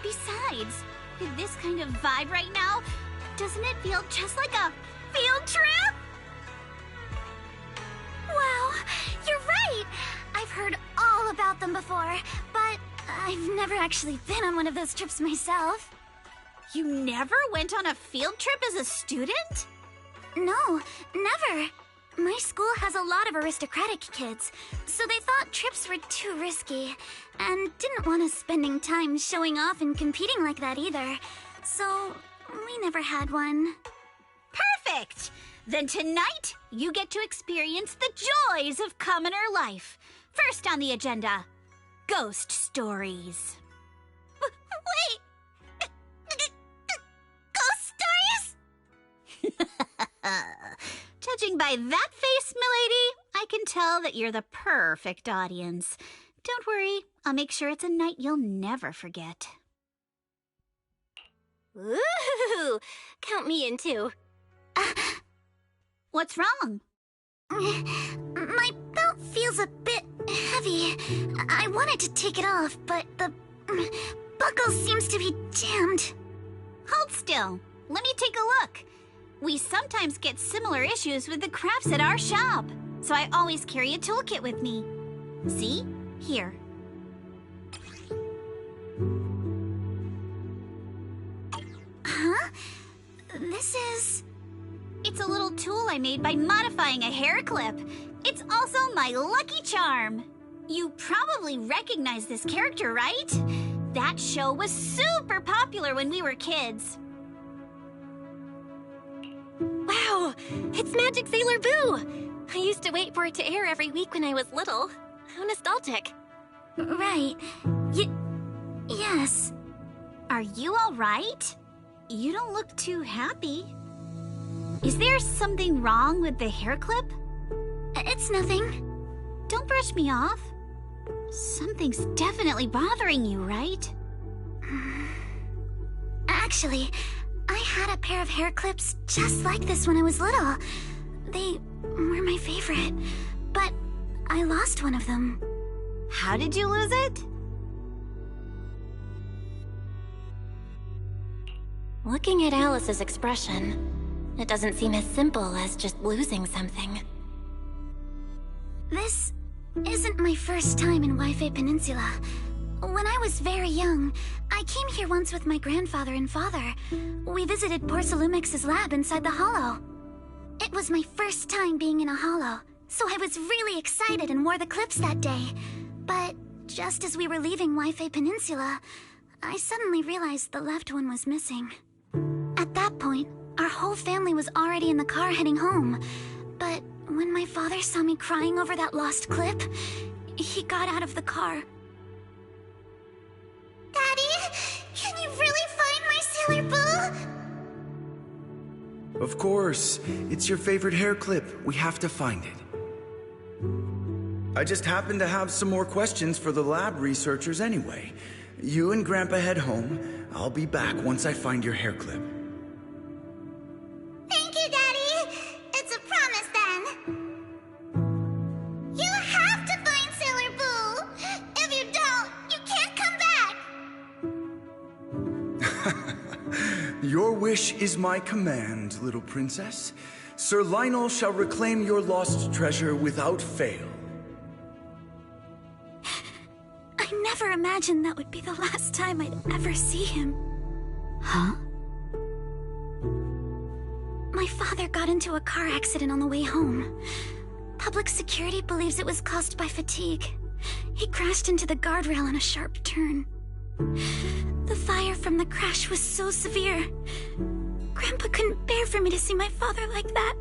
Besides, with this kind of vibe right now, doesn't it feel just like a field trip? Wow, you're right! I've heard all about them before, but I've never actually been on one of those trips myself. You never went on a field trip as a student? No, never. My school has a lot of aristocratic kids, so they thought trips were too risky, and didn't want us spending time showing off and competing like that either. So, we never had one. Perfect! Then tonight, you get to experience the joys of commoner life. First on the agenda, ghost stories. Wait! Ghost stories? Judging by that face, milady, I can tell that you're the perfect audience. Don't worry, I'll make sure it's a night you'll never forget. Ooh, count me in too. What's wrong? My belt feels a bit heavy. I wanted to take it off, but the buckle seems to be jammed. Hold still. Let me take a look. We sometimes get similar issues with the crafts at our shop, so I always carry a toolkit with me. See? Here. Huh? This is... It's a little tool I made by modifying a hair clip. It's also my lucky charm. You probably recognize this character, right? That show was super popular when we were kids. Wow, it's Magic Sailor Boo! I used to wait for it to air every week when I was little. How nostalgic. Right. Yes. Are you all right? You don't look too happy. Is there something wrong with the hair clip? It's nothing. Don't brush me off. Something's definitely bothering you, right? Actually, I had a pair of hair clips just like this when I was little. They were my favorite, but I lost one of them. How did you lose it? Looking at Alice's expression, it doesn't seem as simple as just losing something. This isn't my first time in Wi-Fi Peninsula. When I was very young, I came here once with my grandfather and father. We visited Porcelumix's lab inside the Hollow. It was my first time being in a Hollow, so I was really excited and wore the clips that day. But just as we were leaving Wi-Fi Peninsula, I suddenly realized the left one was missing. At that point, our whole family was already in the car heading home. But when my father saw me crying over that lost clip, he got out of the car. Daddy, can you really find my Sailor Boo? Of course. It's your favorite hair clip. We have to find it. I just happen to have some more questions for the lab researchers anyway. You and Grandpa head home. I'll be back once I find your hair clip. Thank you, Daddy. It's a promise then. You have to find Sailor Boo. If you don't, you can't come back. Your wish is my command, little princess. Sir Lionel shall reclaim your lost treasure without fail. I never imagined that would be the last time I'd ever see him. Huh? My father got into a car accident on the way home. Public security believes it was caused by fatigue. He crashed into the guardrail on a sharp turn. The fire from the crash was so severe. Grandpa couldn't bear for me to see my father like that.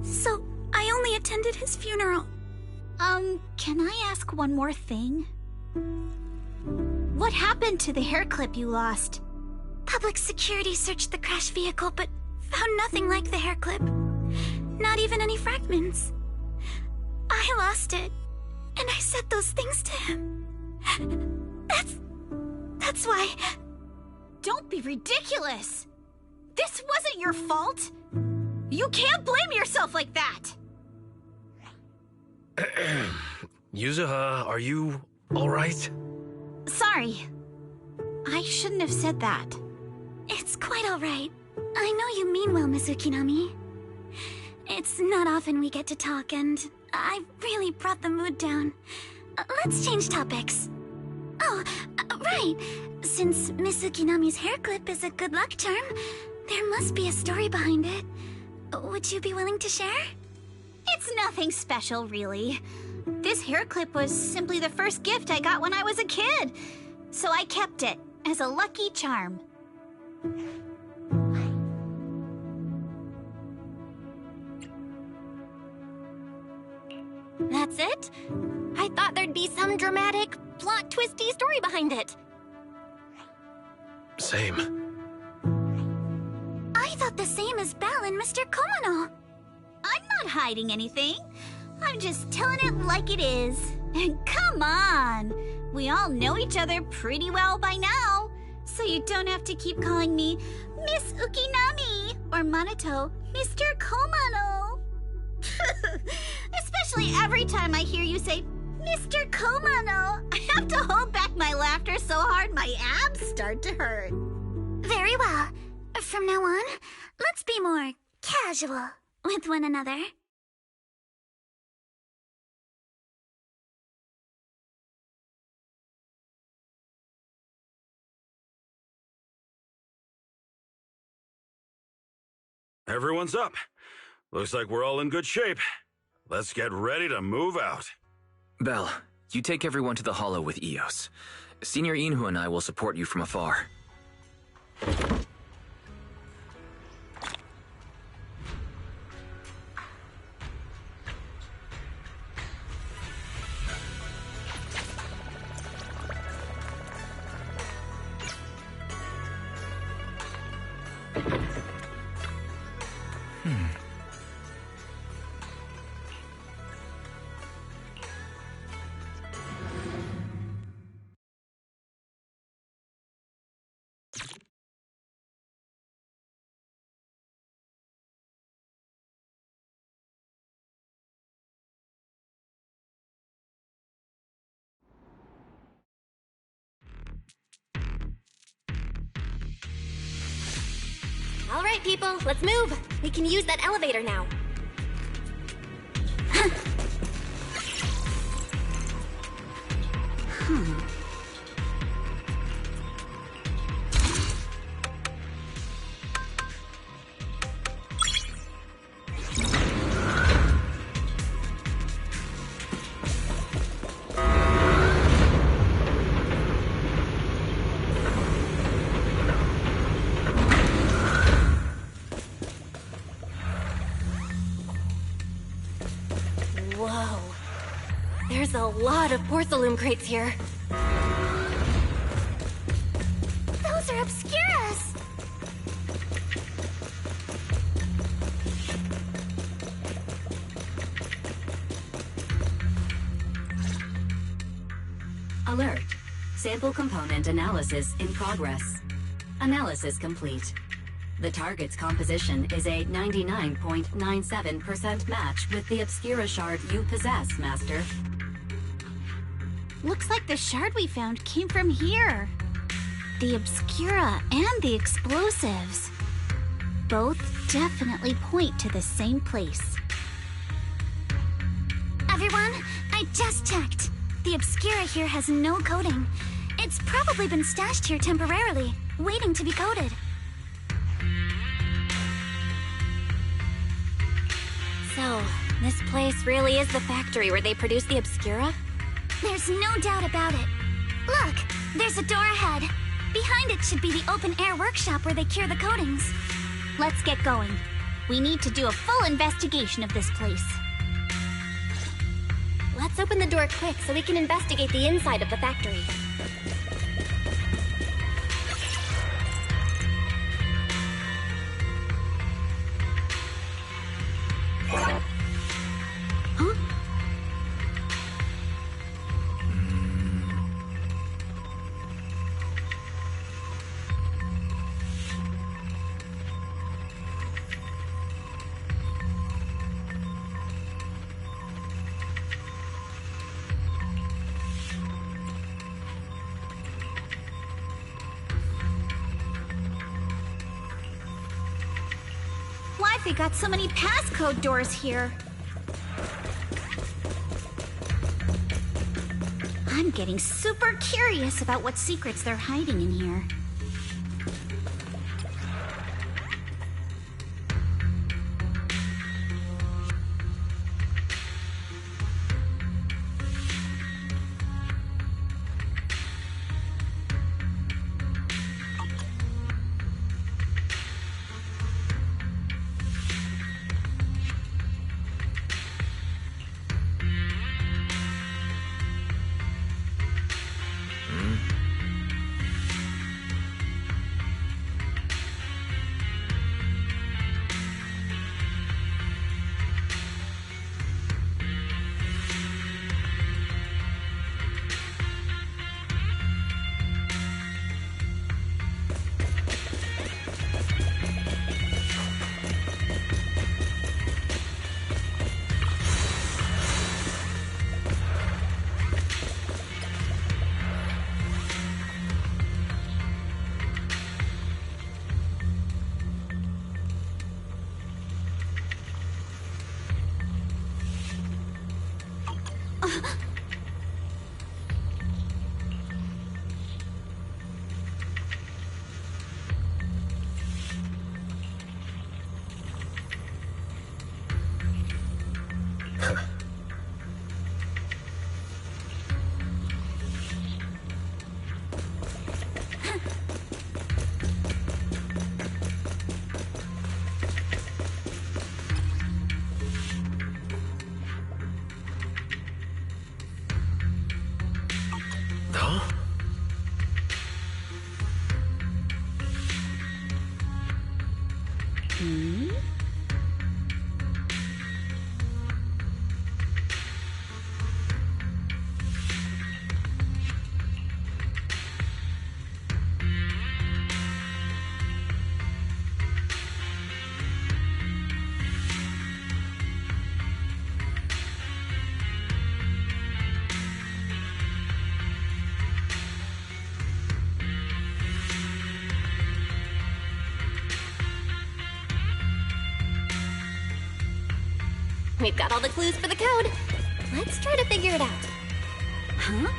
So I only attended his funeral. Can I ask one more thing? What happened to the hair clip you lost? Public security searched the crashed vehicle, but found nothing like the hair clip. Not even any fragments. I lost it, and I said those things to him. That's why... Don't be ridiculous! This wasn't your fault! You can't blame yourself like that! Yuzuha, are you alright? Sorry. I shouldn't have said that. It's quite alright. I know you mean well, Miss Ukinami. It's not often we get to talk, and I really brought the mood down. Let's change topics. Oh, right. Since Miss Ukinami's hair clip is a good luck charm, there must be a story behind it. Would you be willing to share? It's nothing special, really. This hair clip was simply the first gift I got when I was a kid, so I kept it as a lucky charm. That's it? I thought there'd be some dramatic, plot-twisty story behind it. Same. I thought the same as Belle and Mr. Komono. I'm not hiding anything. I'm just telling it like it is. Come on! We all know each other pretty well by now, so you don't have to keep calling me Miss Ukinami or Manato Mr. Komano. Especially every time I hear you say Mr. Komano, I have to hold back my laughter so hard my abs start to hurt. Very well. From now on, let's be more casual with one another. Everyone's up. Looks like we're all in good shape. Let's get ready to move out. Belle, you take everyone to the Hollow with Eos. Senior Inhu and I will support you from afar. All right, people, let's move. We can use that elevator now. Whoa. There's a lot of porcelain crates here. Those are Obscuras! Alert. Sample component analysis in progress. Analysis complete. The target's composition is a 99.97% match with the Obscura shard you possess, Master. Looks like the shard we found came from here. The Obscura and the explosives. Both definitely point to the same place. Everyone, I just checked. The Obscura here has no coding. It's probably been stashed here temporarily, waiting to be coded. So, this place really is the factory where they produce the Obscura? There's no doubt about it. Look, there's a door ahead. Behind it should be the open-air workshop where they cure the coatings. Let's get going. We need to do a full investigation of this place. Let's open the door quick so we can investigate the inside of the factory. Why've they got so many passcode doors here? I'm getting super curious about what secrets they're hiding in here. We've got all the clues for the code. Let's try to figure it out. Huh?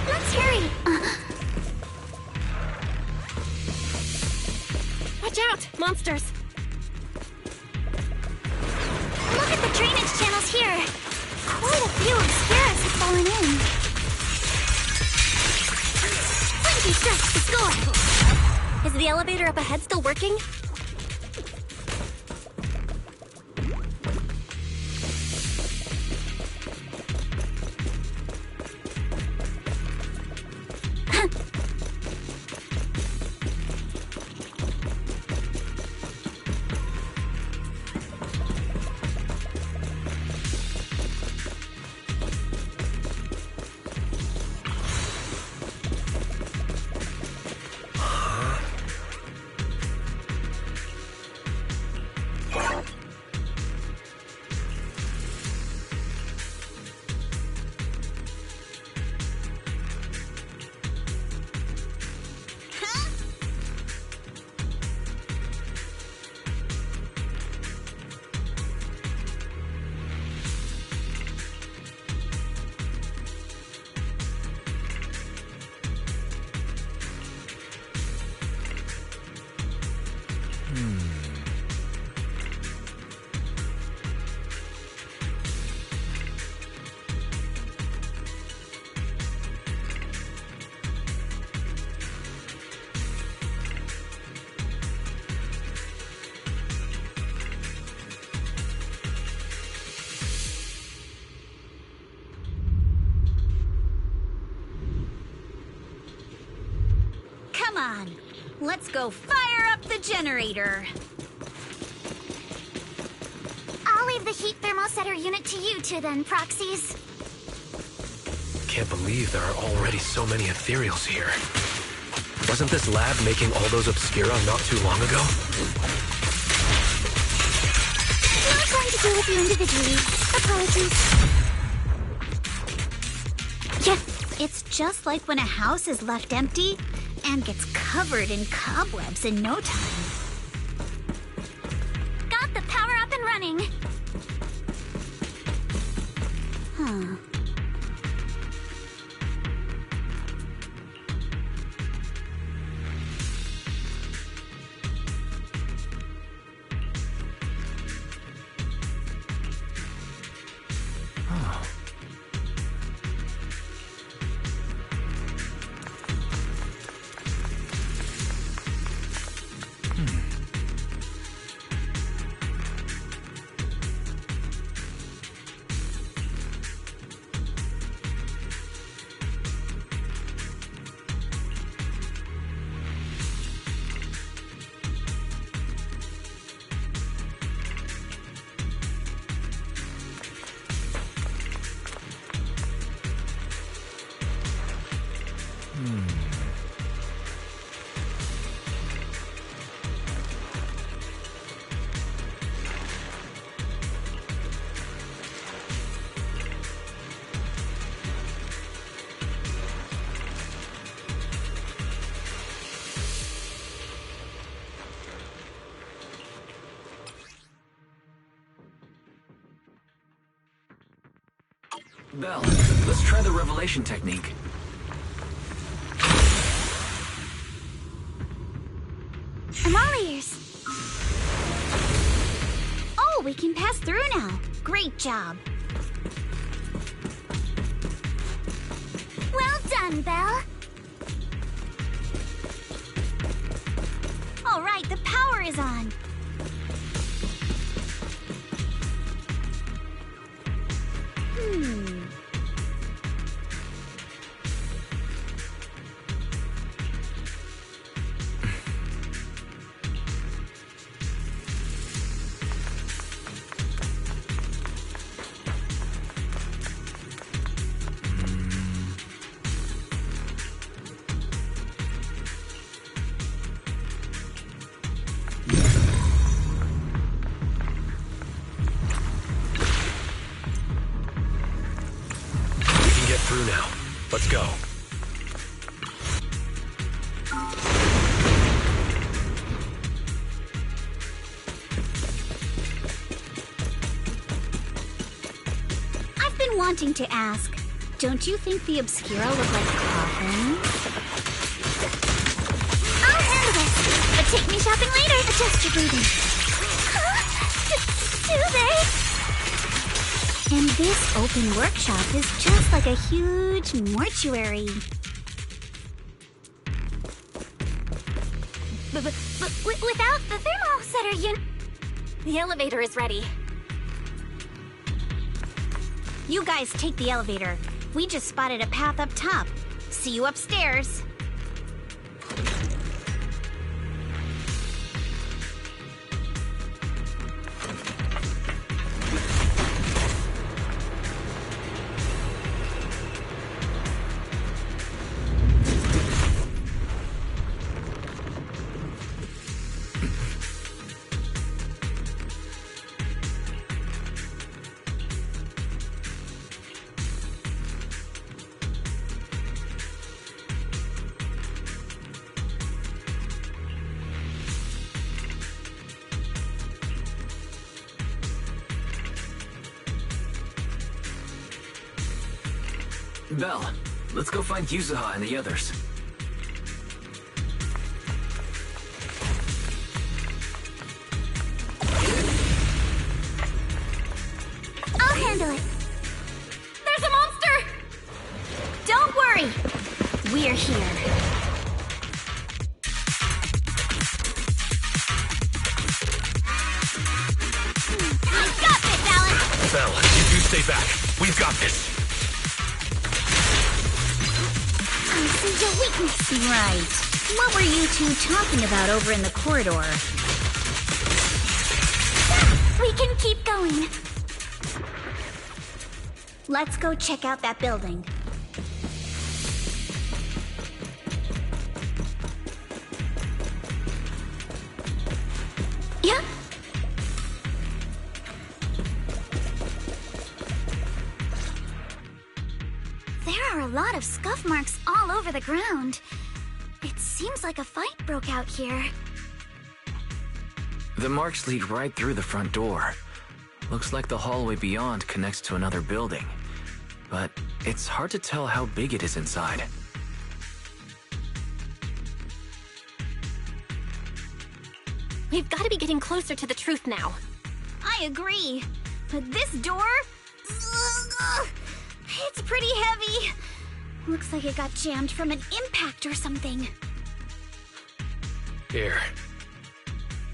Let's hurry. Watch out! Monsters! Look at the drainage channels here. Quite a few Obscuras have fallen in. Plenty stretch to score! Is the elevator up ahead still working? Come on, let's go fire up the generator. I'll leave the heat thermosetter unit to you two then, proxies. Can't believe there are already so many ethereals here. Wasn't this lab making all those Obscura not too long ago? Not going to deal with you individually. Apologies. Yeah, it's just like when a house is left empty and gets covered in cobwebs in no time. Got the power up and running. Huh. Belle, let's try the revelation technique. I'm all ears. we can pass through now. Great job. Well done, Belle. All right, the power is on. Through now. Let's go. I've been wanting to ask, don't you think the Obscura look like coffins? I'll handle it. But take me shopping later. Adjust your breathing. Do they? And this open workshop is just like a huge mortuary. But without the thermal setter, the elevator is ready. You guys take the elevator. We just spotted a path up top. See you upstairs. Belle, let's go find Yuzuha and the others. I'll handle it. There's a monster! Don't worry. We're here. I got this, Alan. Belle, you two stay back. We've got this. I see your weakness. Right. What were you two talking about over in the corridor? We can keep going. Let's go check out that building. Yeah. There are a lot of scuff marks all over the ground. It seems like a fight broke out here. The marks lead right through the front door. Looks like the hallway beyond connects to another building. But it's hard to tell how big it is inside. We've got to be getting closer to the truth now. I agree. But this door? It's pretty heavy. Looks like it got jammed from an impact or something. Here.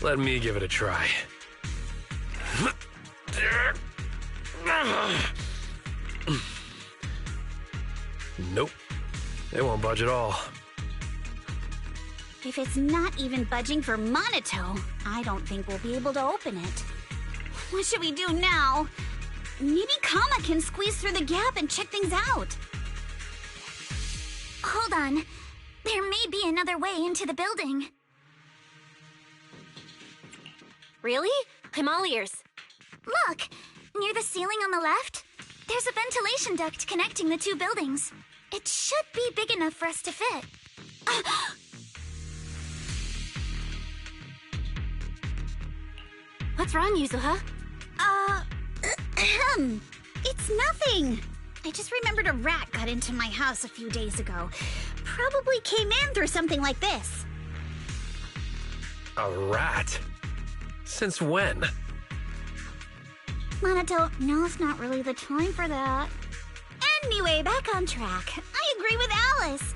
Let me give it a try. Nope. It won't budge at all. If it's not even budging for Monito, I don't think we'll be able to open it. What should we do now? Maybe Kama can squeeze through the gap and check things out. Hold on. There may be another way into the building. Really? I'm all ears. Look! Near the ceiling on the left, there's a ventilation duct connecting the two buildings. It should be big enough for us to fit. What's wrong, Yuzuha? It's nothing. I just remembered a rat got into my house a few days ago. Probably came in through something like this. A rat? Since when? Monato, now's not really the time for that. Anyway, back on track. I agree with Alice.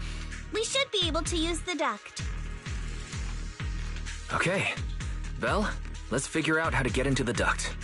We should be able to use the duct. Okay. Belle, let's figure out how to get into the duct.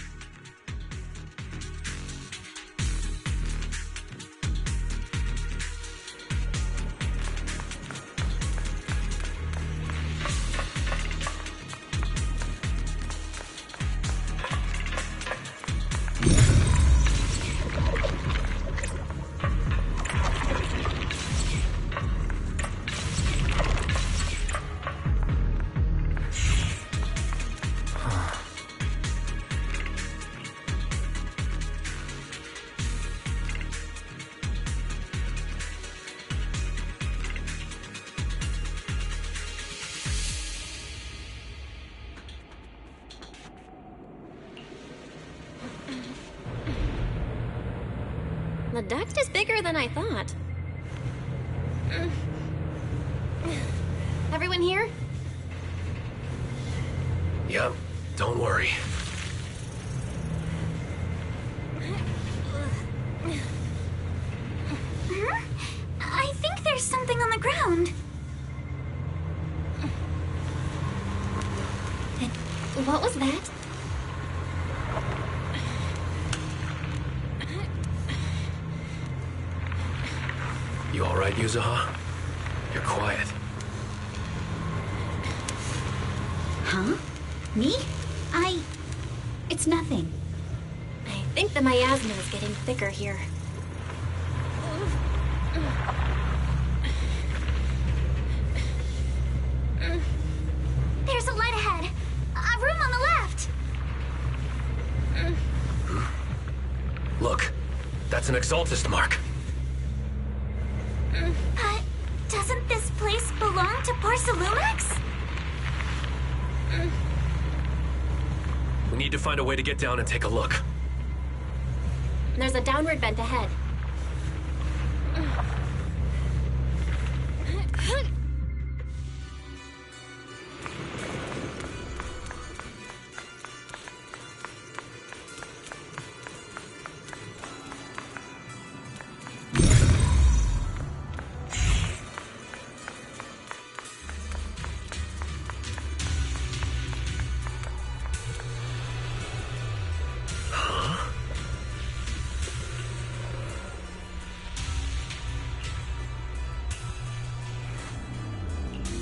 The duct is bigger than I thought. Everyone here? Yep, don't worry. I think there's something on the ground. What was that? You alright, Yuzuha? You're quiet. Huh? Me? It's nothing. I think the miasma is getting thicker here. There's a light ahead. A room on the left. Look, that's an Exaltist mark. But doesn't this place belong to Porcelumex? We need to find a way to get down and take a look. There's a downward vent ahead.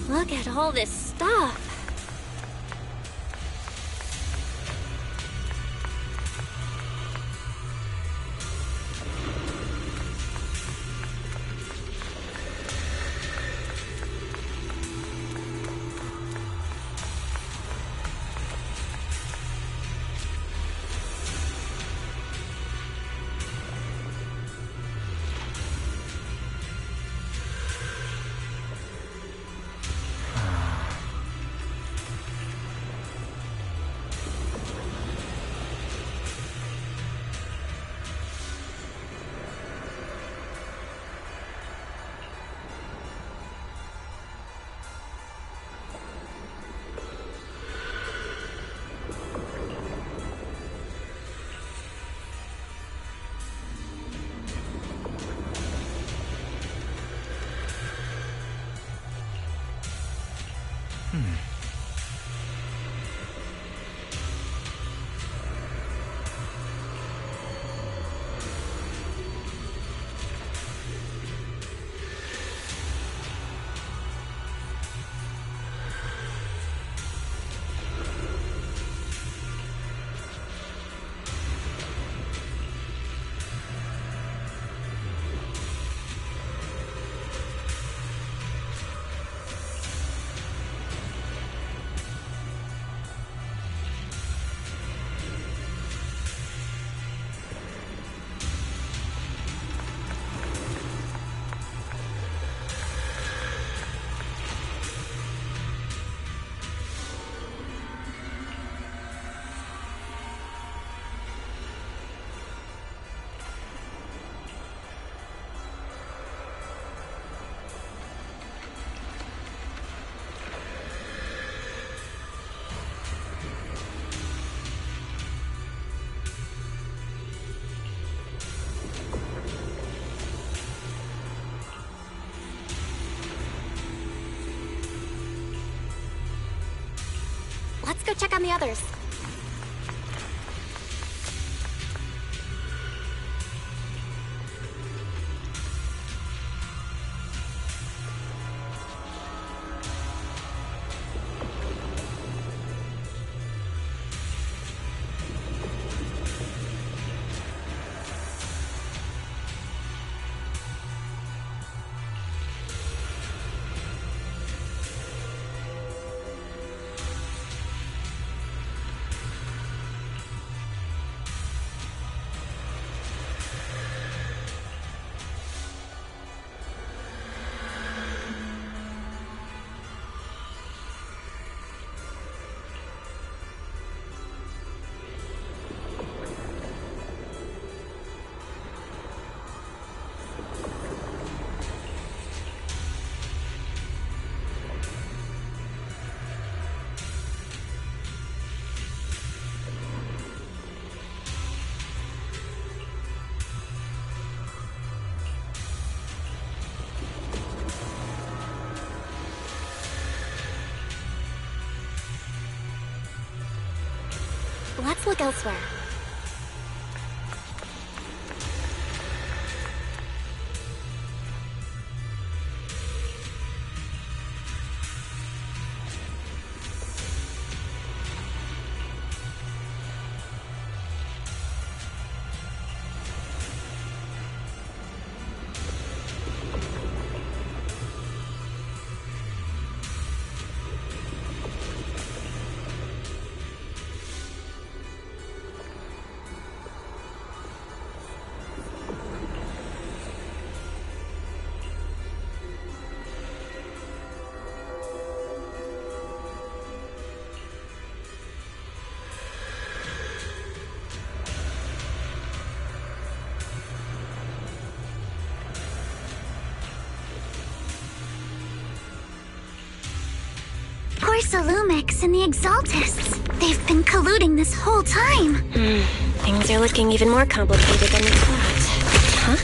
Look at all this stuff. go check on the others. Let's look elsewhere. Porsalumix and the Exaltists. They've been colluding this whole time. Things are looking even more complicated than we thought. Huh?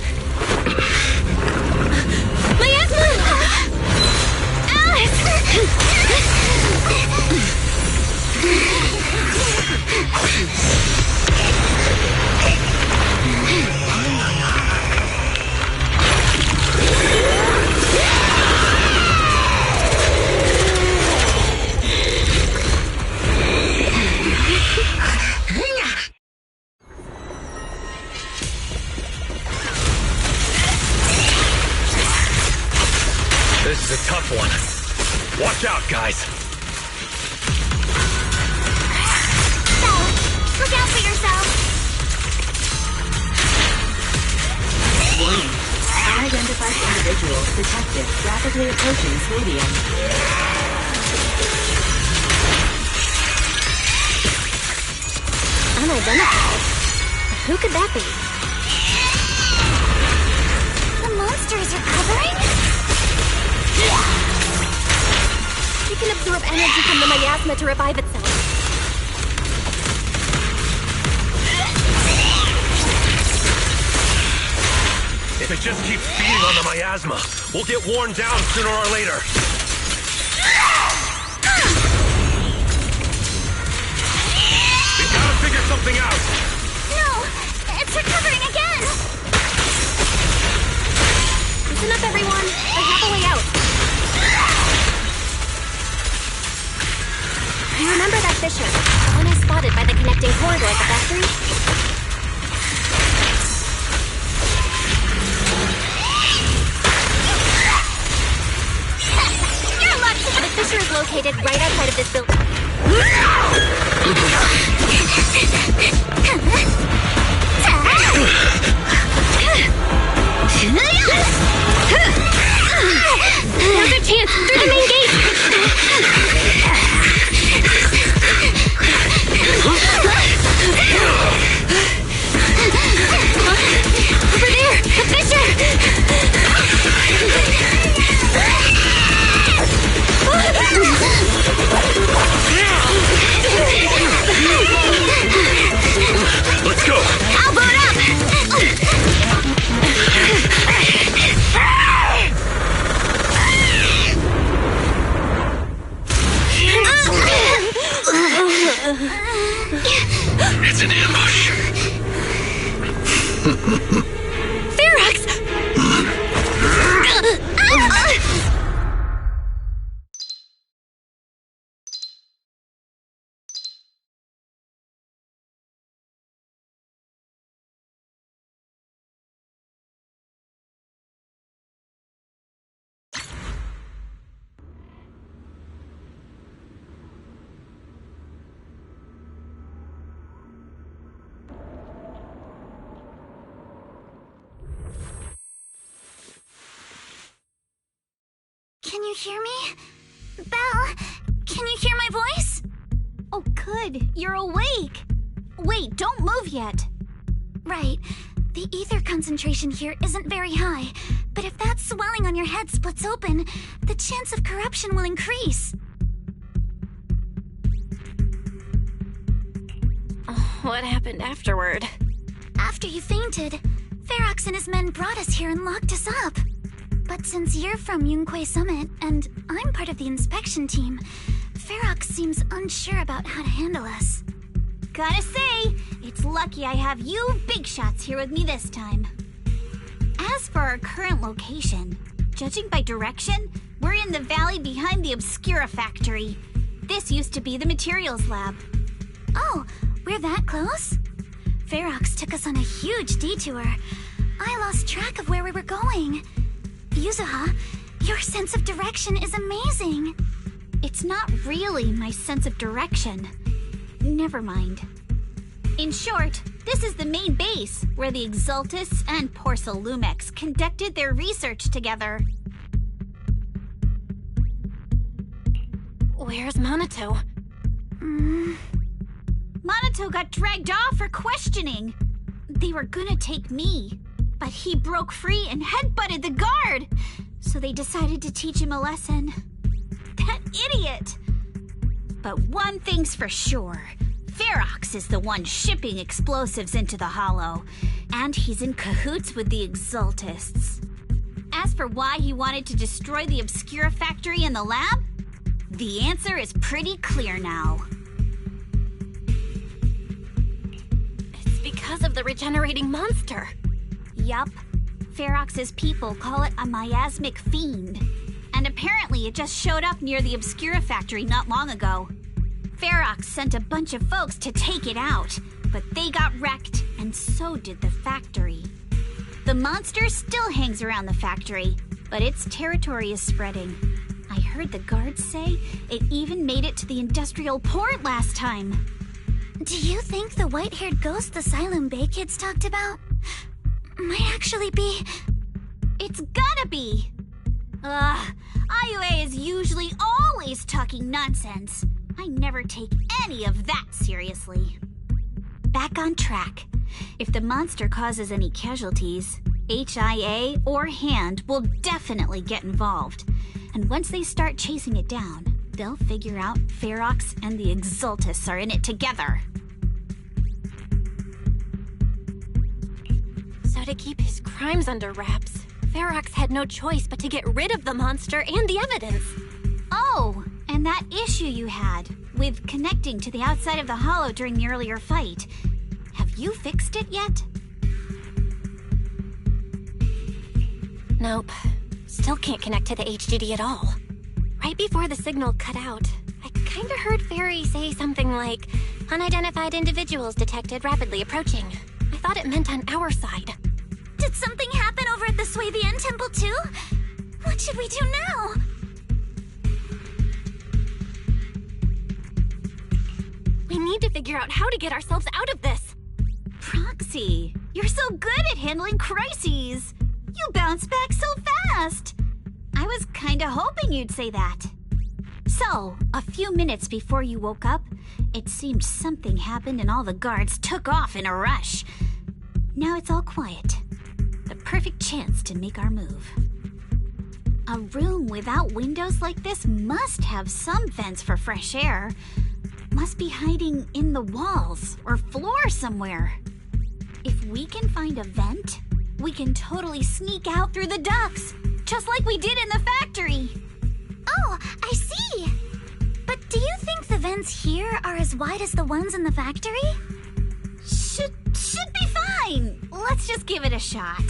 This is a tough one. Watch out, guys. Look out for yourself. Warning. Unidentified individual detected rapidly approaching stadium. Unidentified? Who could that be? The monster is recovering? It can absorb energy from the miasma to revive itself. If it just keeps feeding on the miasma, we'll get worn down sooner or later. We gotta figure something out. No, it's recovering again. Listen up, everyone. I have a way out. You remember that fissure? The one I spotted by the connecting corridor at the factory? The fissure is located right outside of this building. Now's our chance! Through the main gate! Over there! The fissure! It's an ambush. Ferox! Can you hear me? Belle, can you hear my voice? Oh, good. You're awake. Wait, don't move yet. Right. The ether concentration here isn't very high, but if that swelling on your head splits open, the chance of corruption will increase. What happened afterward? After you fainted, Ferox and his men brought us here and locked us up. But since you're from Yunque Summit, and I'm part of the inspection team, Ferox seems unsure about how to handle us. Gotta say, it's lucky I have you big shots here with me this time. As for our current location, judging by direction, we're in the valley behind the Obscura factory. This used to be the materials lab. Oh, we're that close? Ferox took us on a huge detour. I lost track of where we were going. Yuzuha, your sense of direction is amazing. It's not really my sense of direction. Never mind. In short, this is the main base where the Exaltus and Porcelumex conducted their research together. Where's Monato? Monato got dragged off for questioning. They were gonna take me, but he broke free and headbutted the guard. So they decided to teach him a lesson. That idiot! But one thing's for sure. Ferox is the one shipping explosives into the Hollow, and he's in cahoots with the Exaltists. As for why he wanted to destroy the Obscura factory and the lab, the answer is pretty clear now. It's because of the regenerating monster. Yup. Ferox's people call it a miasmic fiend. And apparently it just showed up near the Obscura factory not long ago. Ferox sent a bunch of folks to take it out, but they got wrecked, and so did the factory. The monster still hangs around the factory, but its territory is spreading. I heard the guards say it even made it to the industrial port last time. Do you think the white-haired ghost the Asylum Bay kids talked about might actually be... It's gotta be! IUA is usually always talking nonsense. I never take any of that seriously. Back on track. If the monster causes any casualties, HIA or Hand will definitely get involved. And once they start chasing it down, they'll figure out Ferox and the Exaltus are in it together. So to keep his crimes under wraps, Ferox had no choice but to get rid of the monster and the evidence. Oh, and that issue you had with connecting to the outside of the Hollow during the earlier fight. Have you fixed it yet? Nope. Still can't connect to the HDD at all. Right before the signal cut out, I kinda heard Fairy say something like, "Unidentified individuals detected rapidly approaching." I thought it meant on our side. Did something happen over at the Swabian Temple too? What should we do now? We need to figure out how to get ourselves out of this. Proxy, you're so good at handling crises. You bounce back so fast. I was kinda hoping you'd say that. So, a few minutes before you woke up, it seemed something happened and all the guards took off in a rush. Now it's all quiet. The perfect chance to make our move. A room without windows like this must have some vents for fresh air. Must be hiding in the walls or floor somewhere. If we can find a vent, we can totally sneak out through the ducts, just like we did in the factory. Oh, I see. But do you think the vents here are as wide as the ones in the factory? Should be fine. Let's just give it a shot.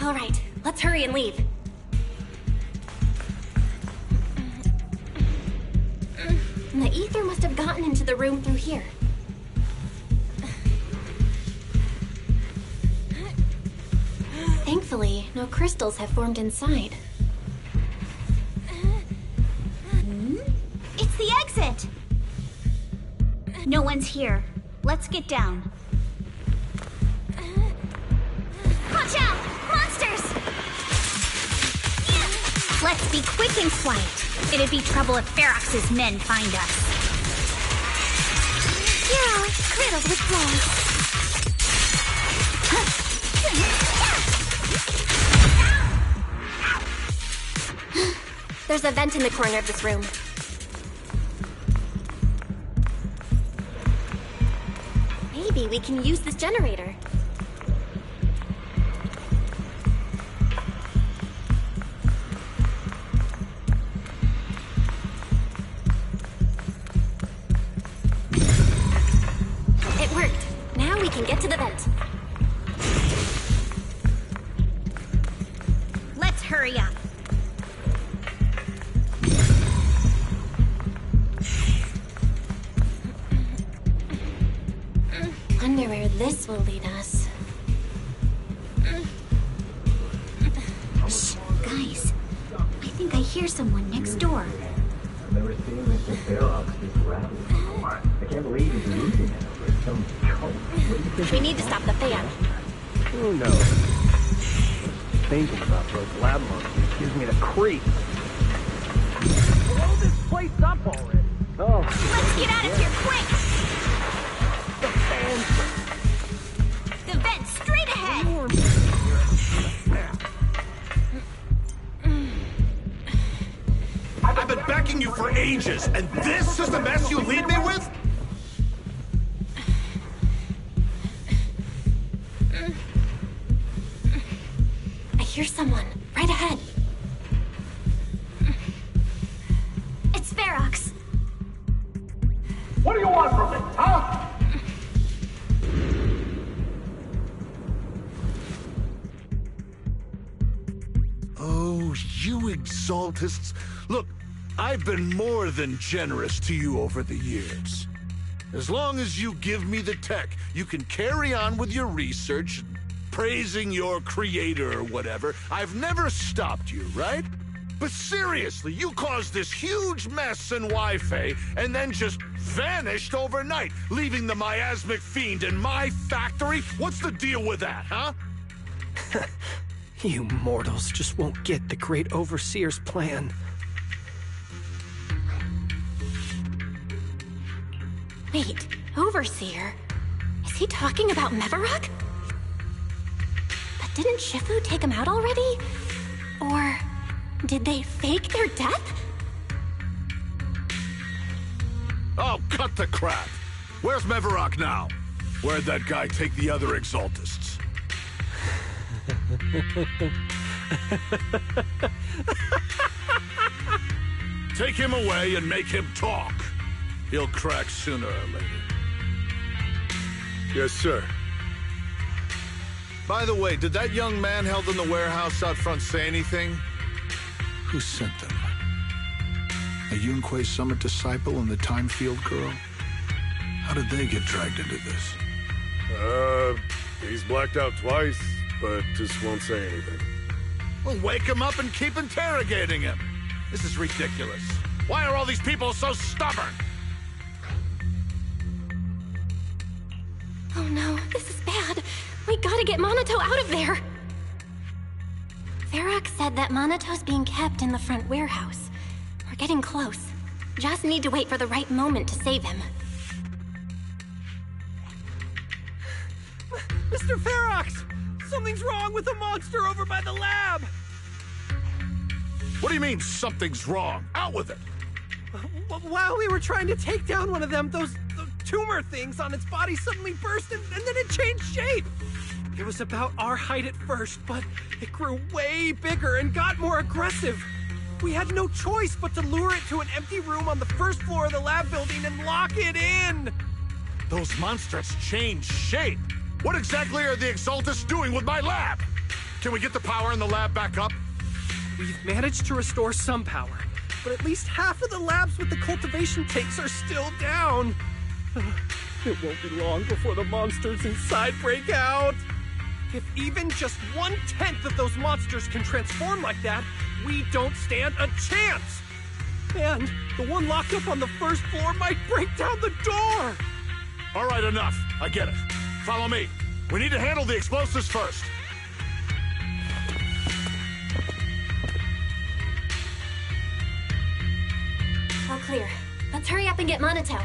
All right, let's hurry and leave. The ether must have gotten into the room through here. Thankfully, no crystals have formed inside. It's the exit! No one's here. Let's get down. Watch out! Monsters! Let's be quick in flight. It'd be trouble if Ferox's men find us. Yeah, riddled with flaws. There's a vent in the corner of this room. Maybe we can use this generator. It worked. Now we can get to the vent. Let's hurry up. Wonder where this will lead us. Shh, guys. I think I hear someone next door. I've never seen Mr. Ferox this rapid before. I can't believe he's losing it over some joke. What do you think? We need to stop the fan. Who knows? Thinking about those lab monkeys gives me the creeps. Blow this place up already. Oh. Let's get out of here quick! The fans. The vent straight ahead! I've been backing you for ages, and this is the mess you lead me with? I hear someone right ahead. It's Ferox. exaltists. Look, I've been more than generous to you over the years. As long as you give me the tech, you can carry on with your research, praising your creator or whatever. I've never stopped you, right? But seriously, you caused this huge mess in Wi-Fi and then just vanished overnight, leaving the miasmic fiend in my factory? What's the deal with that, huh? You mortals just won't get the Great Overseer's plan. Wait, Overseer? Is he talking about Mevarok? But didn't Shifu take him out already? Or did they fake their death? Oh, cut the crap! Where's Mevarok now? Where'd that guy take the other exaltists? Take him away and make him talk. He'll crack sooner or later. Yes, sir. By the way, did that young man held in the warehouse out front say anything? Who sent them? A Yunquei Summit disciple and the Time Field girl? How did they get dragged into this? He's blacked out twice, but just won't say anything. Well, wake him up and keep interrogating him. This is ridiculous. Why are all these people so stubborn? Oh no, this is bad. We gotta get Monato out of there. Varrock said that Monato's being kept in the front warehouse. We're getting close. Just need to wait for the right moment to save him. Mr. Ferox! Something's wrong with the monster over by the lab! What do you mean, something's wrong? Out with it! While we were trying to take down one of them, those tumor things on its body suddenly burst and then it changed shape! It was about our height at first, but it grew way bigger and got more aggressive. We had no choice but to lure it to an empty room on the first floor of the lab building and lock it in! Those monsters changed shape! What exactly are the Exaltists doing with my lab? Can we get the power in the lab back up? We've managed to restore some power, but at least half of the labs with the cultivation tanks are still down. It won't be long before the monsters inside break out. If even just 1/10 of those monsters can transform like that, we don't stand a chance. And the one locked up on the first floor might break down the door. All right, enough. I get it. Follow me. We need to handle the explosives first. All clear. Let's hurry up and get Monato.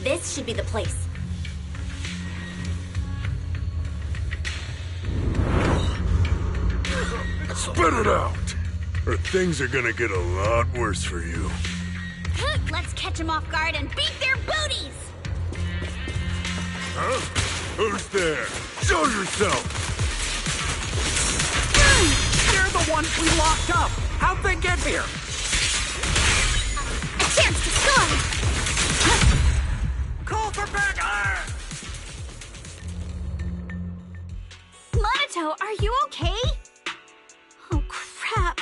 This should be the place. Spit it out! Or things are gonna get a lot worse for you. Let's catch them off guard and beat their booties! Huh? Who's there? Show yourself! They're the ones we locked up! How'd they get here? A chance to score! Call for backup! Monato, are you okay? Oh, crap.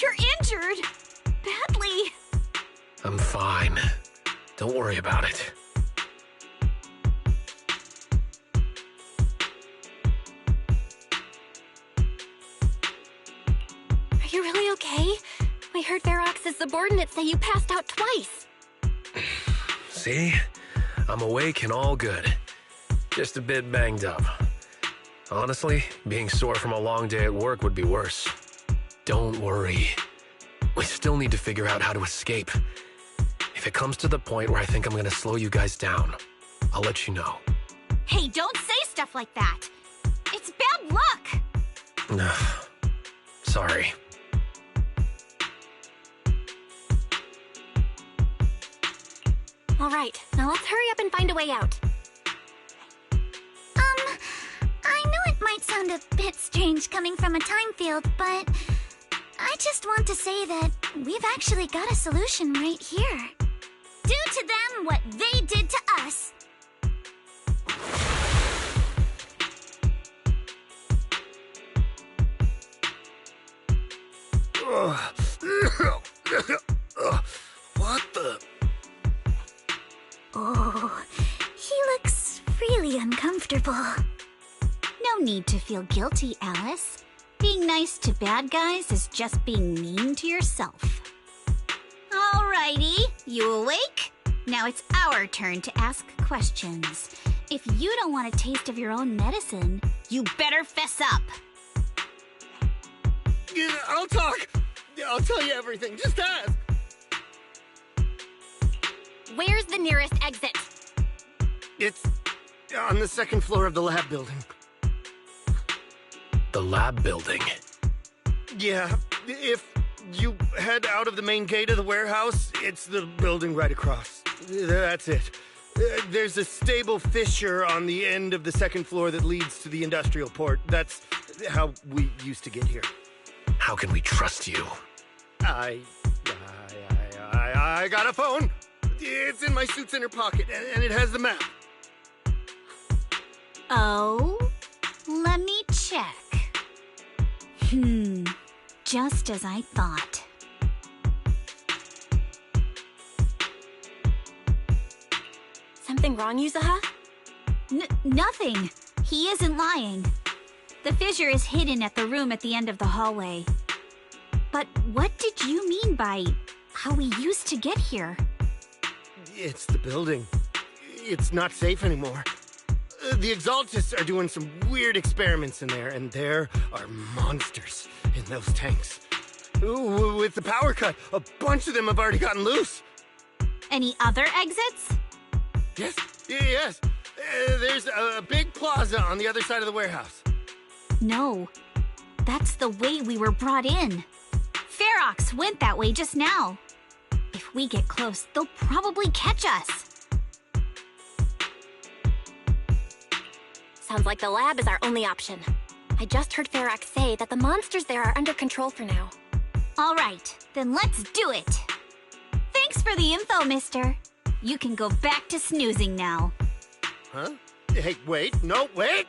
You're injured. Badly. I'm fine. Don't worry about it. Are you really okay? We heard Varrox's subordinates say you passed out twice. See? I'm awake and all good. Just a bit banged up. Honestly, being sore from a long day at work would be worse. Don't worry. We still need to figure out how to escape. If it comes to the point where I think I'm gonna slow you guys down, I'll let you know. Hey, don't say stuff like that. It's bad luck. Sorry. All right, now let's hurry up and find a way out. I know it might sound a bit strange coming from a time field, but I just want to say that we've actually got a solution right here. Do to them what they did to us. What the? Oh, he looks really uncomfortable. No need to feel guilty, Alice. Being nice to bad guys is just being mean to yourself. Alrighty, you awake? Now it's our turn to ask questions. If you don't want a taste of your own medicine, you better fess up. Yeah, I'll talk. I'll tell you everything. Just ask. Where's the nearest exit? It's on the second floor of the lab building. The lab building? Yeah, if you head out of the main gate of the warehouse, it's the building right across. That's it. There's a stable fissure on the end of the second floor that leads to the industrial port. That's how we used to get here. How can we trust you? I got a phone. It's in my suit's inner pocket, and it has the map. Oh, let me check. Just as I thought. Something wrong, Yuzuha? Nothing. He isn't lying. The fissure is hidden at the room at the end of the hallway. But what did you mean by how we used to get here? It's the building. It's not safe anymore. The Exaltists are doing some weird experiments in there, and there are monsters in those tanks. Ooh, with the power cut, a bunch of them have already gotten loose. Any other exits? Yes. There's a big plaza on the other side of the warehouse. No, that's the way we were brought in. Ferox went that way just now. If we get close, they'll probably catch us. Sounds like the lab is our only option. I just heard Ferox say that the monsters there are under control for now. All right, then let's do it. Thanks for the info, mister. You can go back to snoozing now. Huh? Hey, wait. No, wait!